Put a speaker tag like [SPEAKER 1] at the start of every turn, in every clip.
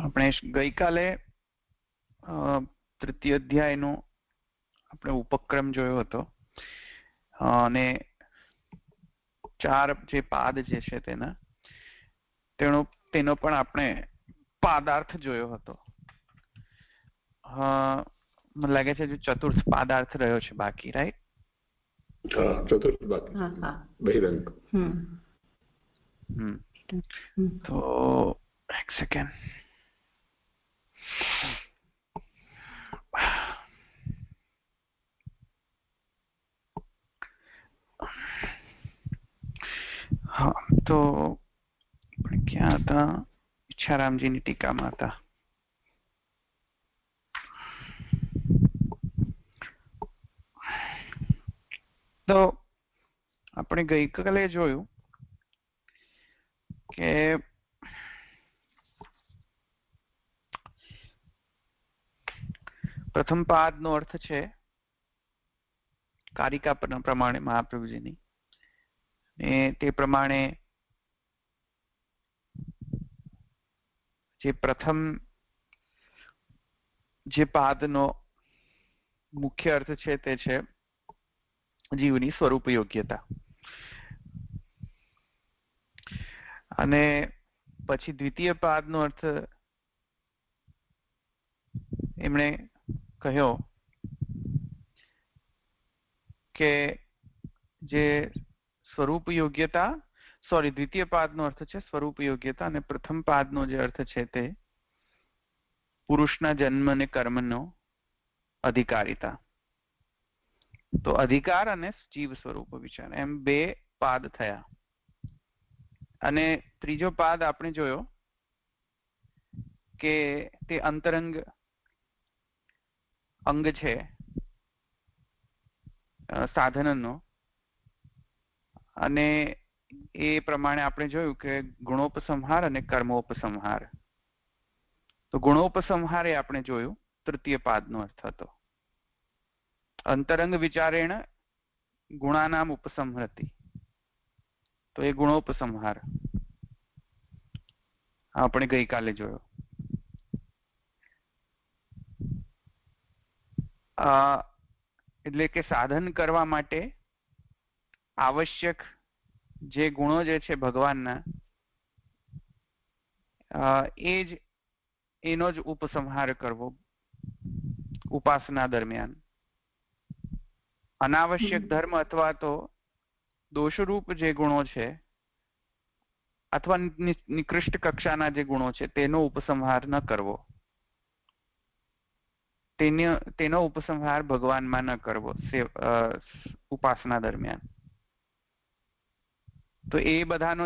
[SPEAKER 1] આપણે ગઈકાલે તૃતીય અધ્યાયનો આપણે ઉપક્રમ જોયો હતો અને 4 જે પાદ જે છે તેનો પણ આપણે પાદાર્થ જોયો હતો. મને લાગે છે ચતુર્થ પાદાર્થ રહ્યો છે બાકી, રાઈટ?
[SPEAKER 2] ચતુર્થ બાકી, બહિરંગ.
[SPEAKER 1] તો એક સેકન્ડ. હા, તો ક્યાં હતા? ઈચ્છારામજીની ટીકામાં હતા. તો આપણે ગઈકાલે જોયું કે પ્રથમ પાદનો અર્થ છે કારિકા પ્રમાણે મહાપ્રભુજીની, તે પ્રમાણે જે પ્રથમ જે પાદનો મુખ્ય અર્થ છે તે છે જીવની સ્વરૂપ યોગ્યતા. અને પછી દ્વિતીય પાદનો અર્થ એમણે કહ્યો કે જે સ્વરૂપ યોગ્યતા, દ્વિતીય પાદનો અર્થ છે સ્વરૂપ યોગ્યતા અને પ્રથમ પાદનો જે અર્થ છે તે પુરુષના જન્મ અને કર્મનો અધિકારિતા. તો અધિકાર અને જીવ સ્વરૂપ વિચાર, એમ 2 પાદ થયા. અને ત્રીજો પાદ આપણે જોયો કે તે અંતરંગ અંગ છે સાધનનો, અને એ પ્રમાણે આપણે જોયું કે ગુણોપસંહાર અને કર્મોપસંહાર. તો ગુણોપસંહાર એ આપણે જોયું તૃતીય પાદનો અર્થ હતો. અંતરંગ વિચારેણ ગુણાનામ ઉપસંહરતિ, તો એ ગુણોપસંહાર આપણે ગઈકાલે જોયો. એટલે કે સાધન કરવા માટે આવશ્યક જે ગુણો જે છે ભગવાનના, એનો જ ઉપસંહાર કરવો ઉપાસના દરમિયાન. અનાવશ્યક ધર્મ અથવા તો દોષરૂપ જે ગુણો છે અથવા નિકૃષ્ટ કક્ષાના જે ગુણો છે તેનો ઉપસંહાર ન કરવો, તેનો ઉપસંહાર ભગવાનમાં ન કરવો ઉપાસના દરમિયાન. તો એ બધાનો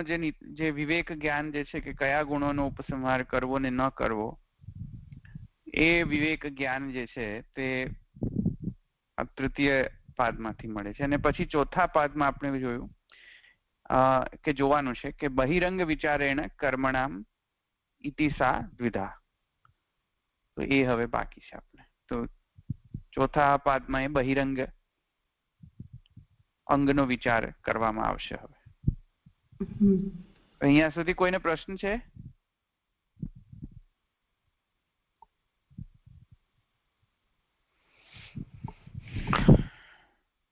[SPEAKER 1] જે વિવેક જ્ઞાન જે છે કે કયા ગુણોનો ઉપસંહાર કરવો ને ન કરવો, એ વિવેક જ્ઞાન જે છે તે તૃતીય પાદમાંથી મળે છે. અને પછી ચોથા પાદમાં આપણે જોયું કે જોવાનું છે કે બહિરંગ વિચારેણ કર્મણામ ઇતિ સા દ્વિધા. તો એ હવે બાકી છે આપણે. તો ચોથા પાદમાં એ બહિરંગ અંગનો વિચાર કરવામાં આવશે. હવે અહીંયા સુધી કોઈને પ્રશ્ન છે?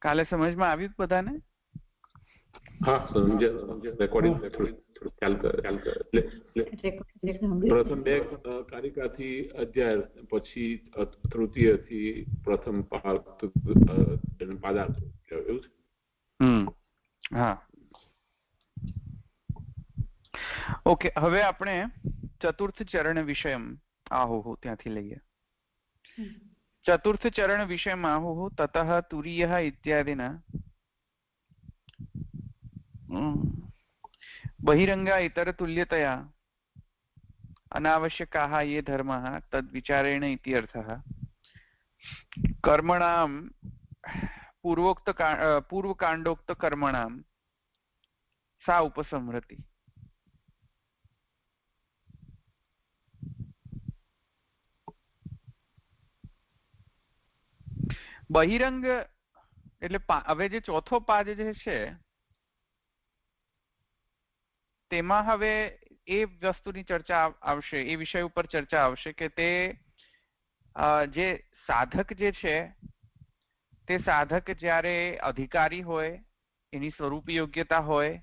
[SPEAKER 1] કાલે સમજમાં આવ્યું બધાને?
[SPEAKER 2] હા, રેકોર્ડિંગ પ્રથમ 2 કારિકાથી અધ્યાય, પછી તૃતીય થી પ્રથમ પાદાર્થ એવું છે.
[SPEAKER 1] હા, ઓકે. હવે આપણે ચતુર્થ ચરણ વિષયમ આહુઃ ત્યાંથી લઈએ. ચતુર્થ ચરણ વિષયમ આહુઃ તતઃ તુરીયઃ ઇત્યાદિના બહિરંગા ઇતર તુલ્યતયા અનાવશ્યકાः ये धर्मः तद् विचारेण इति अर्थः. कर्मणां पूर्वकांडोक्त कर्मणां सा उपसंहरति. બહિરંગ એટલે હવે જે ચોથો પાદ જે છે તેમાં હવે એ વસ્તુની ચર્ચા આવશે, એ વિષય ઉપર ચર્ચા આવશે કે તે જે સાધક જે છે તે સાધક જ્યારે અધિકારી હોય, એની સ્વરૂપ યોગ્યતા હોય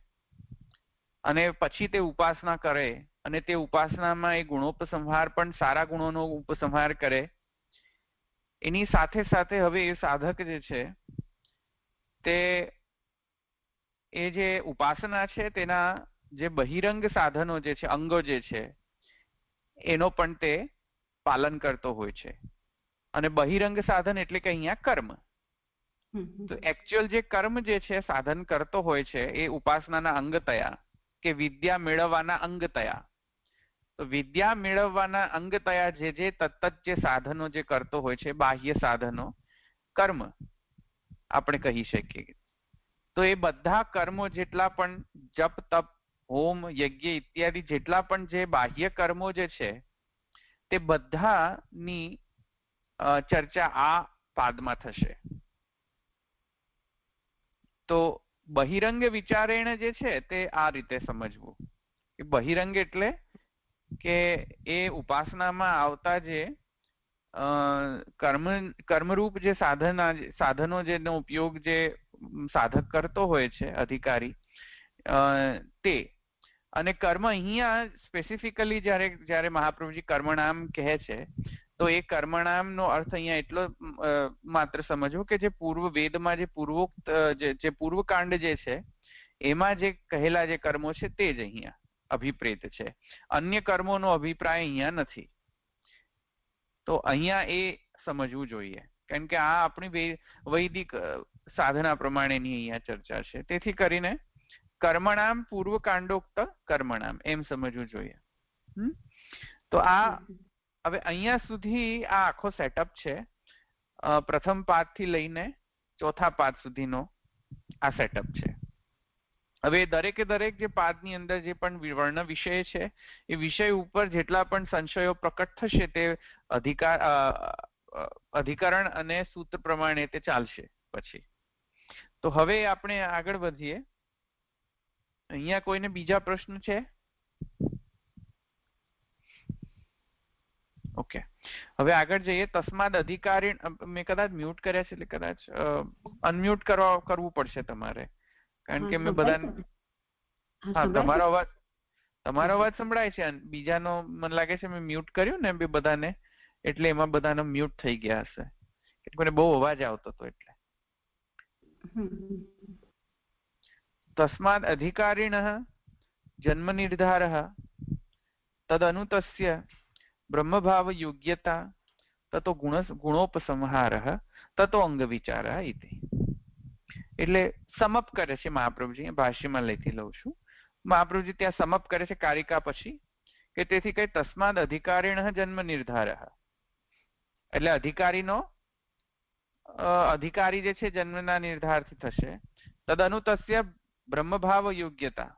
[SPEAKER 1] અને પછી તે ઉપાસના કરે અને તે ઉપાસનામાં એ ગુણોપસંહાર પણ સારા ગુણોનો ઉપસંહાર કરે, એની સાથે સાથે હવે એ સાધક જે છે તે એ જે ઉપાસના છે તેના જે બહિરંગ સાધનો જે છે, અંગો જે છે, એનો પણ તે પાલન કરતો હોય છે. અને બહિરંગ સાધન એટલે કે અહીંયા કર્મ. તો એકચ્યુઅલ જે કર્મ જે છે સાધન કરતો હોય છે એ ઉપાસનાના અંગ તયા કે વિદ્યા મેળવવાના અંગ તયા. તો વિદ્યા મેળવવાના અંગ તયા જે તત્ત જે સાધનો જે કરતો હોય છે, બાહ્ય સાધનો, કર્મ આપણે કહી શકીએ. તો એ બધા કર્મો જેટલા પણ જપ તપ હોમ યજ્ઞ ઇત્યાદિ જેટલા પણ જે બાહ્ય કર્મો જે છે તે બધાની ચર્ચા આ પાદમાં થશે. તો બહિરંગ વિચારેણ જે છે તે આ રીતે સમજવું કે બહિરંગ એટલે કે એ ઉપાસનામાં આવતા જે કર્મરૂપ જે સાધનો જેનો ઉપયોગ જે સાધક કરતો હોય છે, અધિકારી, તે અને કર્મ અહીંયા સ્પેસિફિકલી જ્યારે મહાપ્રભુજી કર્મનામ કહે છે તો એ કર્મનામનો અર્થ અહીંયા એટલો માત્ર સમજવો કે જે પૂર્વ વેદમાં જે પૂર્વોક્ત જે પૂર્વકાંડ જે છે એમાં જે કહેલા જે કર્મો છે તે જ અહીંયા અભિપ્રેત છે. અન્ય કર્મોનો અભિપ્રાય અહીંયા નથી. તો અહીંયા એ સમજવું જોઈએ, કારણ કે આ આપણી વૈદિક સાધના પ્રમાણેની અહીંયા ચર્ચા છે. તેથી કરીને કર્મણામ પૂર્વકાંડોક્ત કર્મણામ એમ સમજવું જોઈએ. તો આ હવે અહીંયા સુધી આ આખો સેટઅપ છે. પ્રથમ પાદથી લઈને ચોથા પાદ સુધીનો આ સેટઅપ છે. હવે દરેકે દરેક જે પાદની અંદર જે પણ વર્ણ વિષય છે એ વિષય ઉપર જેટલા પણ સંશયો પ્રકટ થશે તે અધિકરણ અને સૂત્ર પ્રમાણે તે ચાલશે પછી. તો હવે આપણે આગળ વધીએ. અહીંયા કોઈને બીજા પ્રશ્ન છે? ઓકે, હવે આગળ જઈએ. તસ્માદ અધિકારી, મેં કદાચ મ્યુટ કર્યા છે એટલે કદાચ અનમ્યુટ કરવું પડશે તમારે, કારણ કે મેં બધાને, હા, તમારો અવાજ સંભળાય છે, બીજાનો મને લાગે છે મેં મ્યુટ કર્યું ને બે બધાને, એટલે એમાં બધાનો મ્યુટ થઈ ગયા હશે. કોઈને બહુ અવાજ આવતો હતો એટલે. તસ્માદ અધિકારીણઃ જન્મ નિર્ધારઃ તદનુતસ્ય બ્રહ્મભાવ યોગ્યતા તતો ગુણોપસંહારઃ તતો અંગ વિચારઃ ઇતિ. એટલે સમપ કરે છે મહાપ્રભુજી, ભાષ્યમાં લઈથી લઉં છું. મહાપ્રભુજી ત્યાં સમપ કરે છે કારિકા પછી કે તેથી કઈ તસ્માદ અધિકારીણઃ જન્મ નિર્ધારઃ, એટલે અધિકારી જે છે જન્મના નિર્ધારથી થશે. તદનુતસ્ય બ્રહ્મભાવ યોગ્યતા,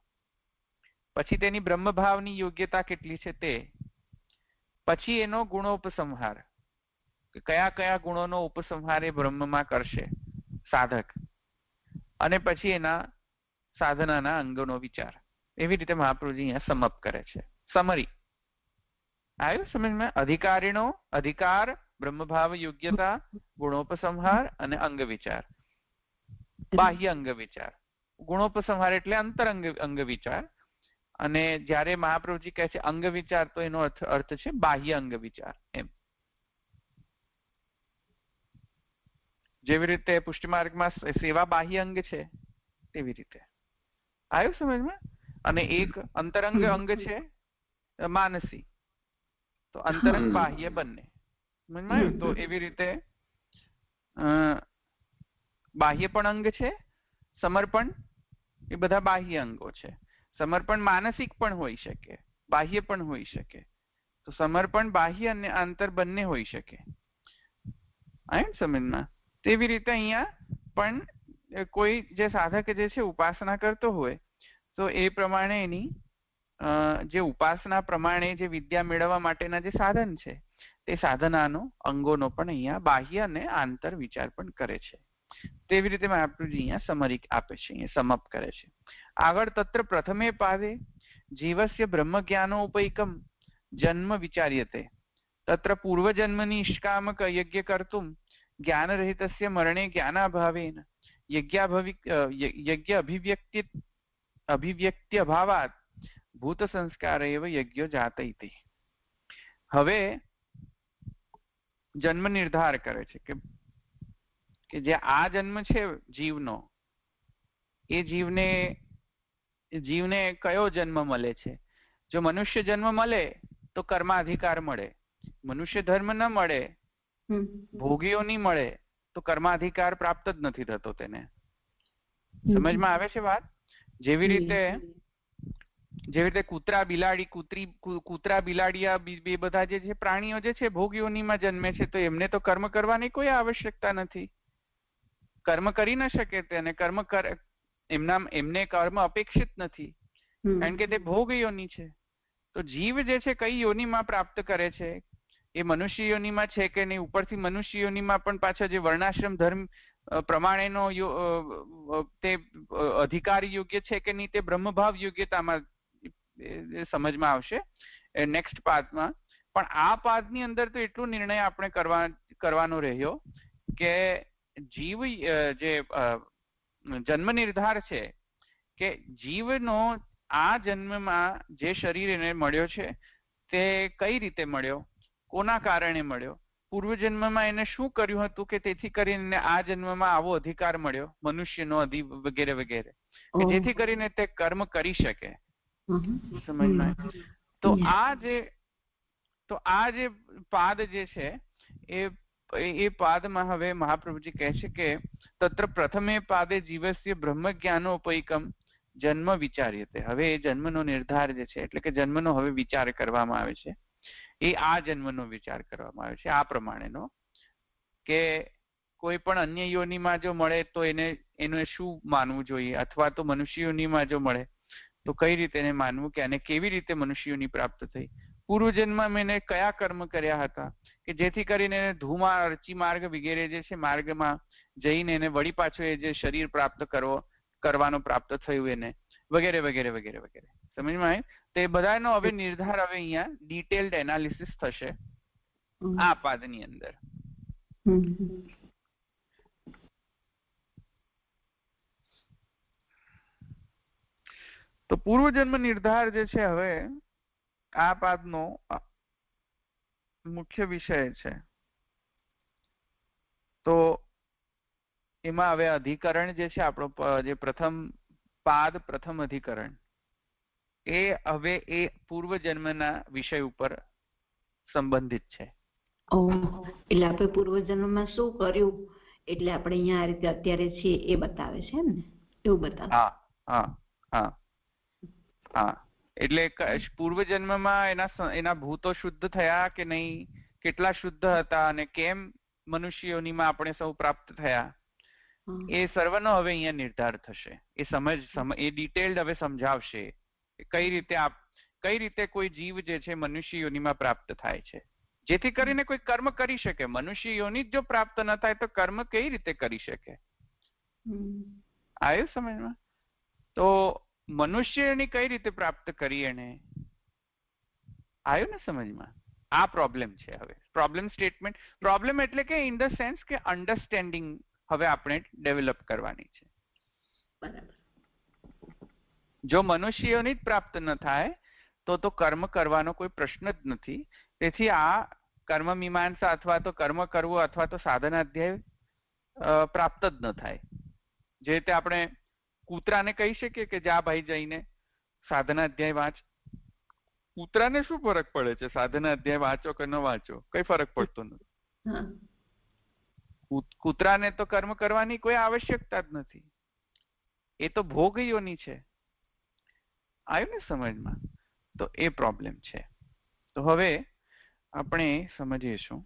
[SPEAKER 1] પછી તેની બ્રહ્મભાવની યોગ્યતા કેટલી છે તે, પછી એનો ગુણોપસંહાર, કયા કયા ગુણોનો ઉપસંહાર એ બ્રહ્મમાં કરશે સાધક, અને પછી એના સાધનાના અંગોનો વિચાર. એવી રીતે મહાપ્રભુજી અહીંયા સમપ કરે છે. સમરી આવ્યું સમજમાં? અધિકારીનો અધિકાર, બ્રહ્મભાવ યોગ્યતા, ગુણોપસંહાર અને અંગ વિચાર. બાહ્ય અંગ વિચાર. ગુણોપસંહાર એટલે અંતરંગ અંગ વિચાર, અને જ્યારે મહાપ્રભુજી કહે છે અંગ વિચાર તો એનો અર્થ છે બાહ્ય અંગ વિચાર. એમ જેવી રીતે પુષ્ટિમાર્ગમાં સેવા બાહ્ય અંગ છે તેવી રીતે. આવ્યું સમજમાં? અને એક અંતરંગ અંગ છે માનસી, તો અંતરંગ બાહ્ય બંને સમજમાં. તો એવી રીતે બાહ્ય પણ અંગ છે, સમર્પણ, એ બધા બાહ્ય અંગો છે. સમર્પણ માનસિક પણ હોઈ શકે, બાહ્ય પણ હોઈ શકે. તો સમર્પણ બાહ્ય અને આંતર બંને હોઈ શકે. આમ સમજમાં? તેવી રીતે અહીંયા પણ કોઈ જે સાધક જે છે ઉપાસના કરતો હોય તો એ પ્રમાણે એની જે ઉપાસના પ્રમાણે જે વિદ્યા મેળવવા માટેના જે સાધન છે તે સાધનાનો અંગોનો પણ અહીંયા બાહ્ય અને આંતર વિચાર પણ કરે છે. તેવી રીતે મહાપ્રભુજી અહીંયા સમરી આપે છે, અહીંયા સમપ કરે છે. આગળ તત્ર પ્રથમે પાદે जीवस्य ब्रह्मज्ञानोपैकं जन्म विचार्यते तत्र पूर्वजन्मनि निष्कामक यज्ञ कर्तुं ज्ञानरहितस्य मरणे ज्ञानाभावेन यज्ञ अभिव्यक्ति अभावात् भूत संस्कार एव यज्ञ जात इति। હવે જન્મ નિર્ધાર કરે છે કે જે આ જન્મ છે જીવનો, એ જીવને કયો જન્મ મળે છે? જો મનુષ્ય જન્મ મળે તો કર્માધિકાર મળે, મનુષ્ય ધર્મ ન મળે, ભોગીઓ નહીં મળે તો કર્માધિકાર પ્રાપ્ત જ નથી થતો તેને। સમજમાં આવે છે વાત? જેવી રીતે કૂતરા બિલાડીયા બે બધા જે છે પ્રાણીઓ જે છે ભોગીઓનીમાં જન્મે છે તો એમને તો કર્મ કરવાની કોઈ આવશ્યકતા નથી, કર્મ કરી ન શકે તેને, એમને કર્મ અપેક્ષિત નથી કારણ કે તે ભોગ યોની છે। તો જીવ જે છે કઈ યોનિમાં પ્રાપ્ત કરે છે? એ મનુષ્ય યોનિમાં છે કે નહીં? ઉપરથી મનુષ્ય યોનિમાં પણ પાછા જે વર્ણાશ્રમ ધર્મ પ્રમાણેનો તે અધિકાર યોગ્ય છે કે નહીં તે બ્રહ્મભાવ યોગ્યતામાં સમજમાં આવશે નેક્સ્ટ પાદમાં। પણ આ પાદની અંદર તો એટલો નિર્ણય આપણે કરવાનો રહ્યો કે જીવ જે જન્મ નિર્ધાર છે કે જીવનો આ જન્મમાં જે શરીર એને મળ્યો છે તે કઈ રીતે મળ્યો, કોના કારણે મળ્યો, પૂર્વજન્મમાં એને શું કર્યું હતું કે તેથી કરીને આ જન્મમાં આવો અધિકાર મળ્યો મનુષ્યનો વગેરે વગેરે, કે જેથી કરીને તે કર્મ કરી શકે। સમજમાં? તો આ જે પાદ જે છે એ પાદમાં હવે મહાપ્રભુજી કહે છે કે તત્ર પ્રથમે પાદે જીવસ્ય બ્રહ્મજ્ઞાનોપૈકમ જન્મ વિચાર્યતે। હવે એ જન્મનો નિર્ધાર જે છે એટલે કે જન્મનો હવે વિચાર કરવામાં આવે છે, એ આ જન્મનો વિચાર કરવામાં આવે છે આ પ્રમાણેનો કે કોઈ પણ અન્ય યોનિમાં જો મળે તો એને શું માનવું જોઈએ, અથવા તો મનુષ્ય યોનિમાં જો મળે તો કઈ રીતે એને માનવું કે અને કેવી રીતે મનુષ્ય યોનિ પ્રાપ્ત થઈ, પૂર્વજન્મમાં એને કયા કર્મ કર્યા હતા કે જેથી કરીને એને ધૂમા અર્ચી માર્ગ વગેરે જે છે માર્ગમાં જઈને એને વળી પાછો એ જે શરીર પ્રાપ્ત કરવાનો પ્રાપ્ત થયું એને વગેરે વગેરે વગેરે વગેરે। સમજમાં આવે? તો એ બધાનો હવે નિર્ધાર હવે અહીંયા ડિટેલ્ડ એનાલિસિસ થશે આ પાદની અંદર। તો પૂર્વજન્મ નિર્ધાર જે છે હવે આ પાદનો મુખ્ય વિષય છે। તો એમાં હવે અધિકરણ જે છે આપણો જે પ્રથમ પાદ પ્રથમ અધિકરણ એ હવે એ પૂર્વજન્મના વિષય ઉપર સંબંધિત છે।
[SPEAKER 3] એટલે આપણે પૂર્વજન્મમાં શું કર્યું એટલે આપણે અહીંયા આ રીતે અત્યારે છીએ એ બતાવે છે એમ ને? એવું બતાવે?
[SPEAKER 1] હા હા હા હા। એટલે પૂર્વજન્મમાં એના ભૂતો શુદ્ધ થયા કે નહીં, કેટલા શુદ્ધ હતા અને કેમ મનુષ્યોનીમાં આપણે સૌ પ્રાપ્ત થયા, એ સર્વનો હવે અહીંયા નિર્ધાર થશે। એ ડિટેલ્ડ હવે સમજાવશે કઈ રીતે કોઈ જીવ જે છે મનુષ્ય યોનિમાં પ્રાપ્ત થાય છે જેથી કરીને કોઈ કર્મ કરી શકે। મનુષ્ય યોનિ જો પ્રાપ્ત ન થાય તો કર્મ કઈ રીતે કરી શકે? આવ્યું સમજમાં? તો મનુષ્યની કઈ રીતે પ્રાપ્ત કરી એને આવ્યું ને સમજમાં? આ પ્રોબ્લેમ છે હવે પ્રોબ્લેમ સ્ટેટમેન્ટ। પ્રોબ્લેમ એટલે કે ઇન ધ સેન્સ કે અન્ડરસ્ટેન્ડિંગ હવે આપણે ડેવલપ કરવાની છે। જો મનુષ્યોની જ પ્રાપ્ત ન થાય તો કર્મ કરવાનો કોઈ પ્રશ્ન જ નથી। તેથી આ કર્મ મીમાંસા અથવા તો કર્મ કરવું અથવા તો સાધનાધ્યાય પ્રાપ્ત જ ન થાય। જે રીતે આપણે કૂતરાને કહી શકીએ કે જા ભાઈ જઈને સાધનાધ્યાય વાંચ, કૂતરાને શું ફરક પડે છે સાધના અધ્યાય વાંચો કે ન વાંચો? કઈ ફરક પડતો નથી। કૂતરાને તો કર્મ કરવાની કોઈ આવશ્યકતા જ નથી, એ તો ભોગીઓની છે। આવ્યું ને સમજમાં? તો એ પ્રોબ્લેમ છે। તો હવે આપણે સમજીશું।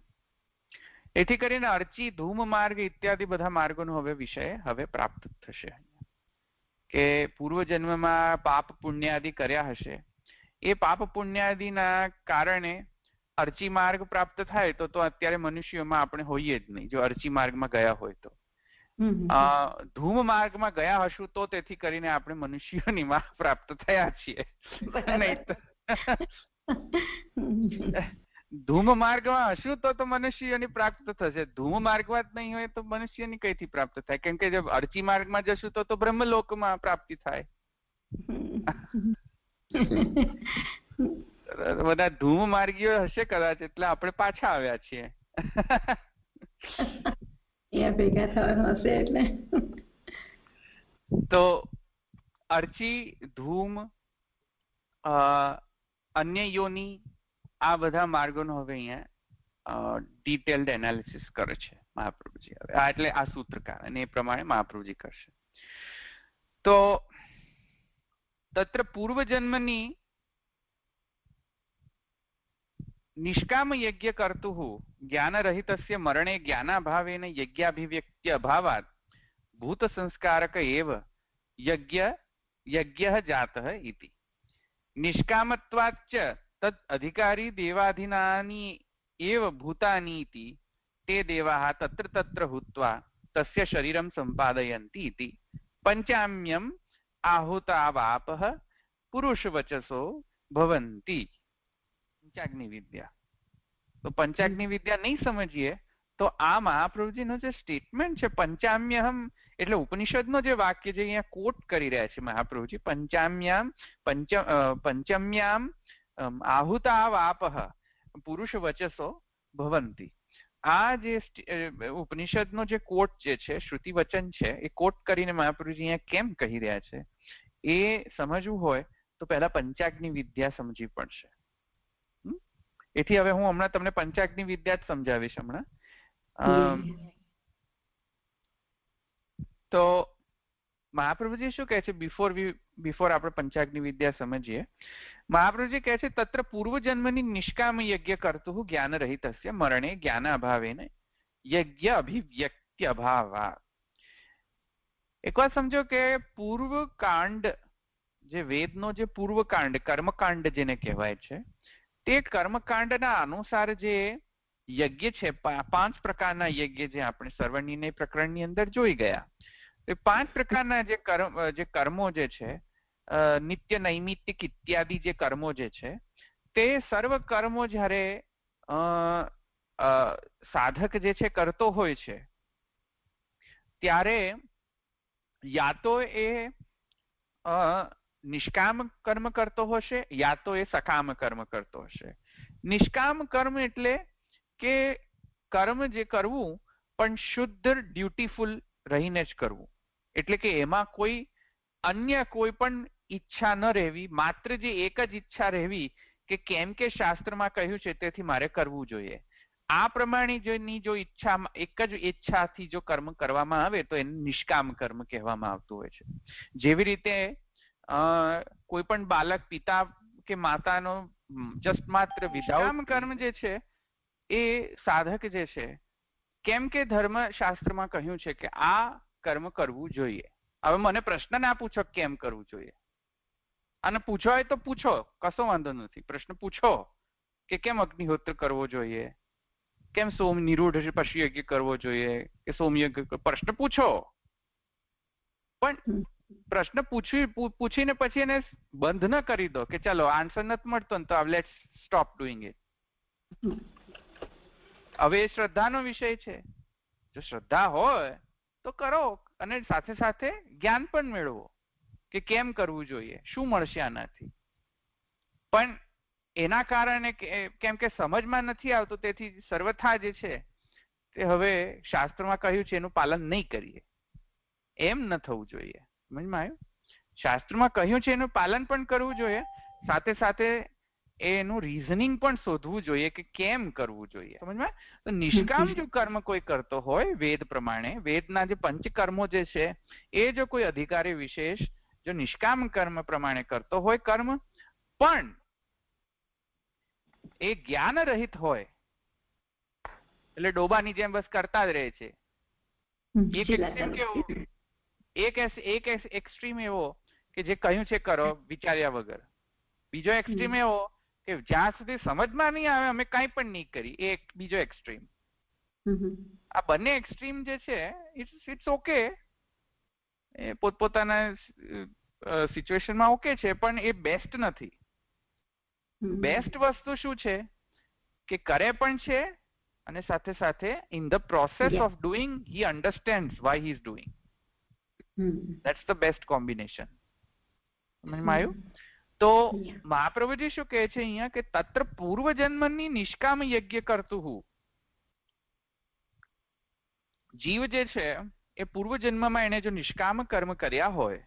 [SPEAKER 1] એથી કરીને અર્ચી ધૂમ માર્ગ ઇત્યાદિ બધા માર્ગોનો હવે વિષય હવે પ્રાપ્ત થશે કે પૂર્વજન્મમાં પાપ પુણ્યાદિ કર્યા હશે, એ પાપ પુણ્યાદિના કારણે અર્ચી માર્ગ પ્રાપ્ત થાય તો અત્યારે મનુષ્યોમાં આપણે હોઈએ જ નહીં જો અર્ચી માર્ગમાં ગયા હોય તો। ધૂમ માર્ગમાં ગયા હશું તો તેથી કરીને આપણે મનુષ્યોની માં પ્રાપ્ત થયા છીએ. ધૂમ માર્ગમાં હશું તો મનુષ્યોની પ્રાપ્ત થશે. ધૂમ માર્ગમાં જ નહીં હોય તો મનુષ્યની કઈથી પ્રાપ્ત થાય? કેમ કે જબ અર્ચી માર્ગમાં જશું તો બ્રહ્મલોકમાં પ્રાપ્તિ થાય. બધા ધૂમ માર્ગીઓ હશે કદાચ, એટલે આપણે પાછા આવ્યા છીએ.
[SPEAKER 3] ભેગા થવાનું હશે એટલે.
[SPEAKER 1] તો અર્ચી, ધૂમ, અન્ય યોની, આ બધા માર્ગોનો હવે અહીંયા ડિટેલ્ડ એનાલિસિસ કરે છે મહાપ્રભુજી. હવે એટલે આ સૂત્રકાર અને એ પ્રમાણે મહાપ્રભુજી કરશે. તો તત્ર પૂર્વજન્મની નિષ્કામ યજ્ઞ કર્તુઃ જ્ઞાનરહિતસ્ય મરણે જ્ઞાનાભાવેન યજ્ઞાભિવ્યક્તિ અભાવાત ભૂત સંસ્કારક એવ યજ્ઞ જાતઃ ઇતિ. નિષ્કામત્વાચ્ચ તદ અધિકારી દેવાધીનાની એવ ભૂતાની ઇતિ તે દેવાઃ તત્ર તત્ર હૂત્વા તસ્ય શરીરમ સંપાદયન્તિ ઇતિ. પંચામ્યમ આહુતાવાપઃ પુરુષવચસો ભવન્તિ. પંચાગ્નિ વિદ્યા. તો પંચાગ્નિ વિદ્યા નહીં સમજીએ તો આ મહાપ્રભુજીનો જે સ્ટેટમેન્ટ છે પંચામ્યહમ, એટલે ઉપનિષદનો જે વાક્ય જે અહીંયા કોટ કરી રહ્યા છે મહાપ્રભુજી, પંચમ્યામ આહુતાવાપઃ પુરુષ વચસો ભવંતિ. આ જે ઉપનિષદનો જે કોટ જે છે, શ્રુતિ વચન છે, એ કોટ કરીને મહાપ્રભુજી અહીંયા કેમ કહી રહ્યા છે એ સમજવું હોય તો પહેલા પંચાગ્નિ વિદ્યા સમજી પડશે. એથી હવે હું હમણાં તમને પંચાગ્નિ વિદ્યા જ સમજાવીશ હમણાં. તો મહાપ્રભુજી શું કહે છે બિફોર આપણે પંચાગ્નિ વિદ્યા સમજીએ? મહાપ્રભુજી કહે છે તત્ર પૂર્વજન્મની નિષ્કામ યજ્ઞ કર્તુઃ જ્ઞાન રહિતસ્ય મરણે જ્ઞાન અભાવેન યજ્ઞ અભિવ્યક્તિ અભાવા. એક વાત સમજો કે પૂર્વકાંડ, જે વેદનો જે પૂર્વકાંડ, કર્મકાંડ જેને કહેવાય છે, તે કર્મકાંડના અનુસાર જે યજ્ઞ છે, 5 પ્રકારના યજ્ઞ જે આપણે સર્વનિર્ણય પ્રકરણની અંદર જોઈ ગયા, એ 5 પ્રકારના જે કર્મો જે છે, નિત્ય નૈમિત્તિક ઇત્યાદિ જે કર્મો જે છે, તે સર્વ કર્મો જ્યારે સાધક જે છે કરતો હોય છે ત્યારે યા તો એ નિષ્કામ કર્મ કરતો હશે યા તો એ સકામ કર્મ કરતો હશે. નિષ્કામ કર્મ એટલે કે કર્મ જે કરવું પણ શુદ્ધ ડ્યુટીફુલ રહીને જ કરવું, એટલે કે એમાં કોઈ અન્ય કોઈ પણ ઈચ્છા ન રહેવી, માત્ર જે એક જ ઈચ્છા રહેવી કે કેમ કે શાસ્ત્રમાં કહ્યું છે તેથી મારે કરવું જોઈએ. આ પ્રમાણેની જો ઈચ્છા, એક જ ઈચ્છાથી જો કર્મ કરવામાં આવે તો એને નિષ્કામ કર્મ કહેવામાં આવતું હોય છે. જેવી રીતે કોઈ પણ બાલક પિતા કે માતાનો જસ્ટ માત્ર વિધામ કર્મ જે છે એ સાધક જે છે, કેમ કે ધર્મશાસ્ત્રમાં કહ્યું છે કે આ કર્મ કરવું જોઈએ. હવે મને પ્રશ્ન ના પૂછો કેમ કરવું જોઈએ, અને પૂછો હોય તો પૂછો, કશો વાંધો નથી, પ્રશ્ન પૂછો કે કેમ અગ્નિહોત્ર કરવો જોઈએ, કેમ સોમ નિરૂઢ પશુ યજ્ઞ કરવો જોઈએ કે સોમયજ્ઞ, પ્રશ્ન પૂછો. પણ પ્રશ્ન પૂછીને પછી એને બંધ ન કરી દો કે ચાલો આન્સર નથી મળતો ને તો લેટ્સ સ્ટોપ ડુઈંગ ઇટ. હવે એ શ્રદ્ધાનો વિષય છે. જો શ્રદ્ધા હોય તો કરો અને સાથે સાથે જ્ઞાન પણ મેળવો કે કેમ કરવું જોઈએ, શું મળશે આનાથી. પણ એના કારણે કેમ કે સમજમાં નથી આવતું તેથી સર્વથા જે છે તે હવે શાસ્ત્રમાં કહ્યું છે એનું પાલન નહીં કરીએ, એમ ન થવું જોઈએ. સમજમાં આવ્યું? શાસ્ત્રમાં કહ્યું છે એનું પાલન પણ કરવું જોઈએ, સાથે સાથે એનું રીઝનિંગ પણ શોધવું જોઈએ કે કેમ કરવું જોઈએ. સમજમાં? તો નિષ્કામ જો કર્મ કોઈ કરતો હોય વેદ પ્રમાણે, વેદના જે પંચકર્મો જે છે એ જો કોઈ અધિકારી વિશેષ જો નિષ્કામ કર્મ પ્રમાણે કરતો હોય કર્મ, પણ એ જ્ઞાન રહિત હોય એટલે ડોબાની જેમ બસ કરતા જ રહે છે. એક એક્સ્ટ્રીમ એવો કે જે કહ્યું છે કરો વિચાર્યા વગર, બીજો એક્સ્ટ્રીમ એવો કે જ્યાં સુધી સમજમાં નહીં આવે અમે કાંઈ પણ નહીં કરી, એ બીજો એક્સ્ટ્રીમ. આ બંને એક્સ્ટ્રીમ જે છે ઇટ્સ ઓકે, એ પોતપોતાના સિચ્યુએશનમાં ઓકે છે, પણ એ બેસ્ટ નથી. બેસ્ટ વસ્તુ શું છે કે કરે પણ છે અને સાથે સાથે in the process of doing he understands why he is doing. That's the best combination. સમજમાં આવ્યું? તો મહાપ્રભુજી શું કહે છે અહીંયા કે તત્ર પૂર્વજન્મની નિષ્કામ યજ્ઞ કરતું હું. જીવ જે છે એ પૂર્વજન્મમાં એને જો નિષ્કામ કર્મ કર્યા હોય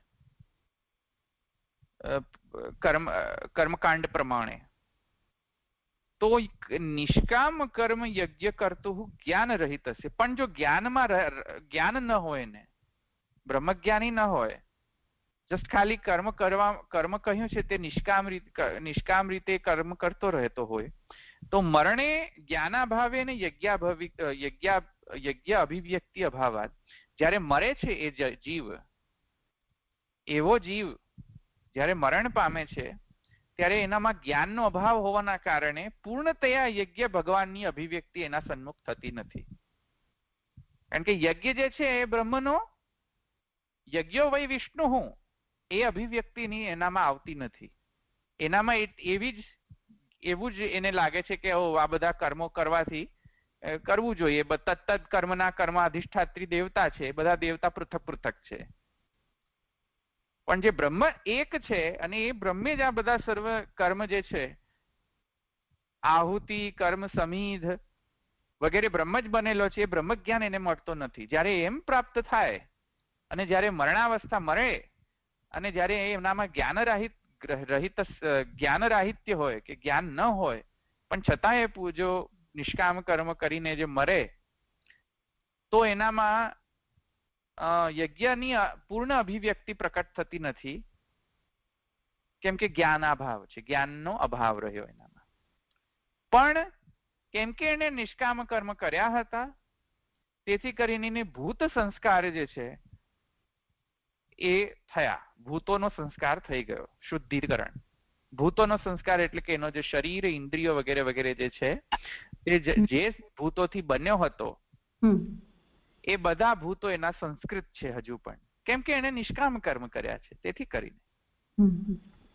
[SPEAKER 1] કર્મકાંડ પ્રમાણે, તો નિષ્કામ કર્મ યજ્ઞ કરતું હું જ્ઞાન રહિત હશે. પણ જો જ્ઞાન ન હોય ને, બ્રહ્મજ્ઞાની ન હોય, જસ્ટ ખાલી કર્મ કહ્યું છે તે નિષ્કામ રીતે કર્મ કરતો રહેતો હોય, તો મરણે જ્ઞાનાભાવે ને યજ્ઞ અભિવ્યક્તિ અભાવાત, જ્યારે મરે છે એ જીવ, એવો જીવ જ્યારે મરણ પામે છે ત્યારે એનામાં જ્ઞાનનો અભાવ હોવાના કારણે પૂર્ણતયા યજ્ઞ ભગવાનની અભિવ્યક્તિ એના સન્મુખ થતી નથી. કારણ કે યજ્ઞ જે છે એ બ્રહ્મનો યજ્ઞો વૈ વિષ્ણુ હું, એ અભિવ્યક્તિની એનામાં આવતી નથી. એનામાં એવું જ એને લાગે છે કે આ બધા કર્મો કરવાથી કરવું જોઈએ, તત્ત કર્મના કર્મ અધિષ્ઠાત્રી દેવતા છે, બધા દેવતા પૃથક પૃથક છે. પણ જે બ્રહ્મ એક છે અને એ બ્રહ્મે જ આ બધા સર્વ કર્મ જે છે, આહુતિ કર્મ સમિધ વગેરે બ્રહ્મ જ બનેલો છે, એ બ્રહ્મ જ્ઞાન એને મળતો નથી. જ્યારે એમ પ્રાપ્ત થાય અને જ્યારે મરણાવસ્થા મરે અને જ્યારે એમનામાં જ્ઞાનરાહિત્ય હોય કે જ્ઞાન ન હોય પણ છતાં એ જો નિષ્કામ કર્મ કરીને જે મરે, તો એનામાં યજ્ઞની પૂર્ણ અભિવ્યક્તિ પ્રકટ થતી નથી, કેમ કે જ્ઞાનાભાવ છે, જ્ઞાનનો અભાવ રહ્યો એનામાં. પણ કેમ કે એને નિષ્કામ કર્મ કર્યા હતા, તેથી કરીને ભૂત સંસ્કાર જે છે એ થયા, ભૂતોનો સંસ્કાર થઈ ગયો, શુદ્ધિકરણ. ભૂતોનો સંસ્કાર એટલે કે એનો જે શરીર ઇન્દ્રિયો વગેરે વગેરે જે છે એ જે ભૂતોથી બન્યો હતો એ બધા ભૂતો એના સંસ્કૃત છે હજુ પણ, કેમ કે એને નિષ્કામ કર્મ કર્યા છે, તેથી કરીને.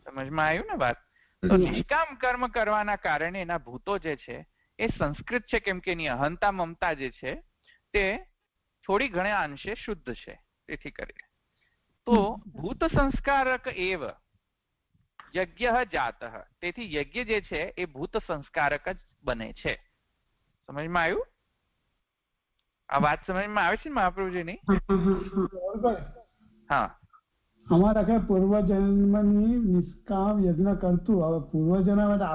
[SPEAKER 1] સમજમાં આવ્યું ને વાત? તો નિષ્કામ કર્મ કરવાના કારણે એના ભૂતો જે છે એ સંસ્કૃત છે, કેમ કે એની અહંતા મમતા જે છે તે થોડી ઘણા અંશે શુદ્ધ છે, તેથી કરીને. તો ભૂત સંસ્કારક એવ યજ્ઞ જાતઃ, તેથી યજ્ઞ જે છે એ ભૂત સંસ્કારક જ બને છે. સમજમાં આવ્યું? આ વાત સમજમાં આવે છે ને મહાપ્રભુજીની? હા.
[SPEAKER 4] અમારા કે પૂર્વજન્મની નિષ્કામ યજ્ઞ કરતું. હવે પૂર્વજન્મ એટલે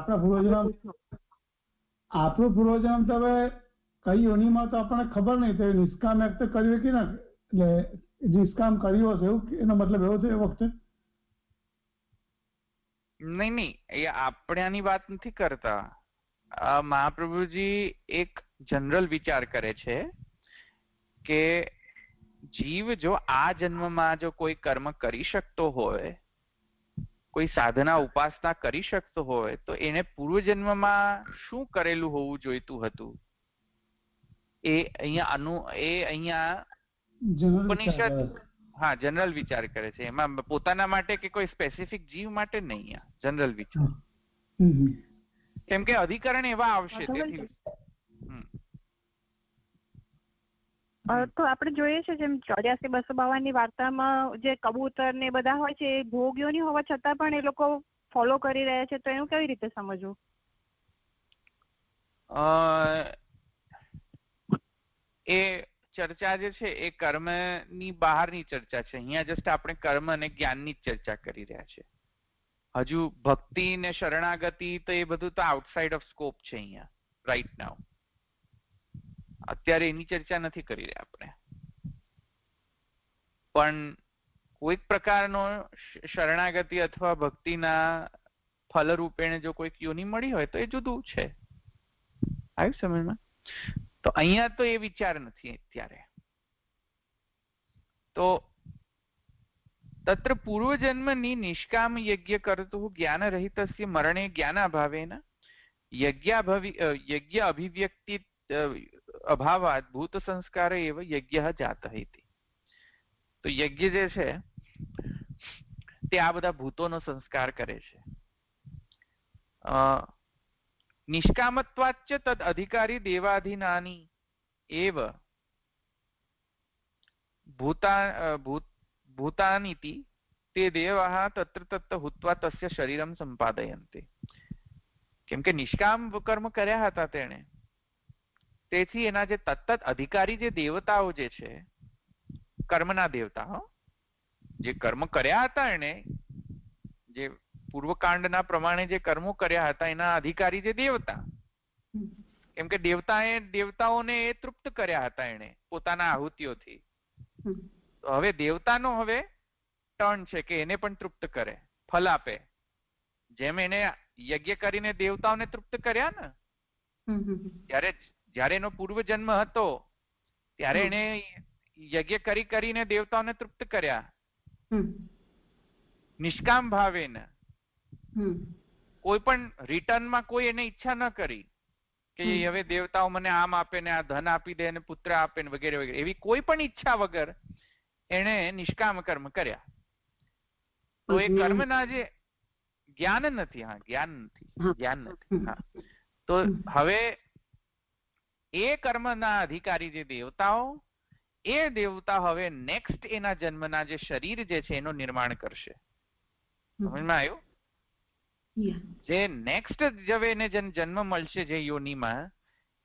[SPEAKER 4] આપણું પૂર્વજન્મ તો હવે કઈ યોનિમાં તો આપણને ખબર નહીં, તો નિષ્કામ યજ્ઞ કર્યું કે ના, એટલે નિષ્કામ કર્યું હશે એવું, એનો મતલબ એવો છે એ વખતે?
[SPEAKER 1] નહીં, એ આપણાની વાત નથી કરતા. મહાપ્રભુજી એક જનરલ વિચાર કરે છે કે જીવ જો આ જન્મમાં જો કોઈ કર્મ કરી શકતો હોય, કોઈ સાધના ઉપાસના કરી શકતો હોય, તો એને પૂર્વજન્મમાં શું કરેલું હોવું જોઈતું હતું, એ અહીંયા ઉપનિષદ હા જનરલ વિચાર કરે છે. એમાં પોતાના માટે કે કોઈ સ્પેસિફિક જીવ માટે નહીં, જનરલ વિચાર. કેમ કે અધિકરણ એવા આવશે. તેથી
[SPEAKER 5] તો આપણે જોઈએ છે જેમ 84-252 ની વાર્તામાં જે કબૂતર ને બધા હોય છે એ ભોગ્યોની હોવા છતાં પણ એ લોકો ફોલો કરી રહ્યા છે, તો એનું કેવી રીતે સમજવું?
[SPEAKER 1] એ ચર્ચા જે છે એ કર્મની બહારની ચર્ચા છે. અહીંયા જસ્ટ આપણે કર્મ અને જ્ઞાનની જ ચર્ચા કરી રહ્યા છે. હજુ ભક્તિ ને શરણાગતિ તો એ બધું તો આઉટસાઇડ ઓફ સ્કોપ છે અહીંયા રાઈટ નાઉ. અત્યારે એની ચર્ચા નથી કરી રહ્યા આપણે. પણ કોઈક પ્રકારનો શરણાગતિ અથવા ભક્તિના ફલ રૂપેણે જો કોઈક યોની મળી હોય તો એ જુદું છે. આવ્યું સમજમાં? તો અહીંયા તો એ વિચાર નથી અત્યારે. તો તત્ર પૂર્વજન્મની નિષ્કામ યજ્ઞ કરતું જ્ઞાન રહિતસ્ય મરણે જ્ઞાનાભાવેન યજ્ઞ અભિવ્યક્તિ અભાવાત ભૂત સંસ્કાર એવ યજ્ઞ જાતઃ ઇતિ. તો યજ્ઞ જે છે તે આ બધા ભૂતોનો સંસ્કાર કરે છે. નિષ્કામત્વાચ્ચ તદ અધિકારી દેવાધીનાની એવ ભૂતાનીતિ તે દેવાહ તત્ર તત્ર હુત્વા તસ્ય શરીરમ સંપાદયન્તે. કેમ કે નિષ્કામ કર્મ કર્યા હતા તેણે, તેથી એના જે તત્ત અધિકારી જે દેવતાઓ જે છે, કર્મના દેવતા, જે કર્મ કર્યા હતા એને, જે પૂર્વકાંડના પ્રમાણે જે કર્મો કર્યા હતા એના અધિકારી જે દેવતા, કેમ કે દેવતાઓને એ તૃપ્ત કર્યા હતા એને પોતાના આહુતિઓથી. તો હવે દેવતાનો હવે ટર્ન છે કે એને પણ તૃપ્ત કરે, ફલ આપે. જેમ એને યજ્ઞ કરીને દેવતાઓને તૃપ્ત કર્યા ને, જયારે એનો પૂર્વ જન્મ હતો ત્યારે એને યજ્ઞ કરીને દેવતાઓને તૃપ્ત કર્યા નિષ્કામ ભાવે ને. કોઈ પણ રિટર્નમાં કોઈ એને ઈચ્છા ન કરી કે હવે દેવતાઓ મને આમ આપે ને આ ધન આપી દે ને પુત્ર આપે ને વગેરે વગેરે, એવી કોઈ પણ ઈચ્છા વગર એને નિષ્કામ કર્મ કર્યા. તો એ કર્મના જે જ્ઞાન નથી, જ્ઞાન નથી. તો હવે એ કર્મના અધિકારી જે દેવતાઓ, એ દેવતા હવે નેક્સ્ટ એના જન્મના જે શરીર જે છે એનું નિર્માણ કરશે. સમજમાં આવ્યું? જે નેક્સ્ટ હવે એને જન્મ મળશે જે યોનિમાં,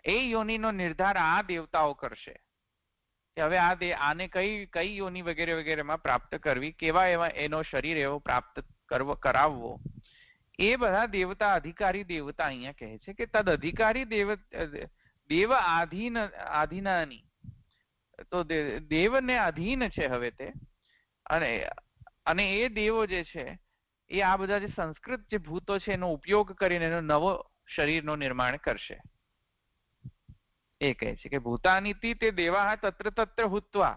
[SPEAKER 1] એ યોનિનો નિર્ધાર આ દેવતાઓ કરશે કે હવે આને કઈ યોનિ વગેરે વગેરેમાં પ્રાપ્ત કરવી, કેવા એવા એનો શરીર એવો પ્રાપ્ત કરાવવો. એ બધા દેવતા અધિકારી દેવતા અહીંયા કહે છે કે તદ અધિકારી દેવ આધીનાની. તો દેવને અધીન છે હવે તે, અને એ દેવો જે છે એ આ બધા જે સંસ્કૃત જે ભૂતો છે એનો ઉપયોગ કરીને એનો નવો શરીરનું નિર્માણ કરશે. એ કહે છે કે ભૂતાનીતિ તે દેવાહ તત્ર તત્ર હુત્વા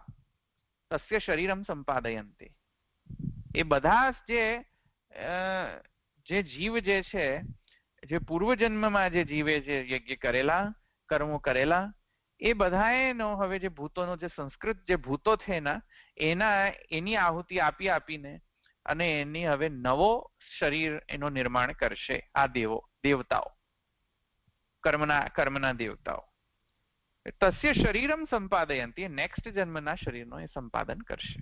[SPEAKER 1] તસ્ય શરીરમ સંપાદયન્તે. એ બધા જે જીવ જે છે, જે પૂર્વજન્મમાં જે જીવે છે યજ્ઞ કરેલા, કર્મો કરેલા, એ બધાનો હવે જે ભૂતોનો જે સંસ્કૃત જે ભૂતો છે એની આહુતિ આપીને અને એની હવે નવો શરીર એનું નિર્માણ કરશે આ દેવતાઓ, કર્મના દેવતાઓ. તસ્ય શરીરમ સંપાદયંતી, નેક્સ્ટ જન્મના શરીરનો એ સંપાદન કરશે.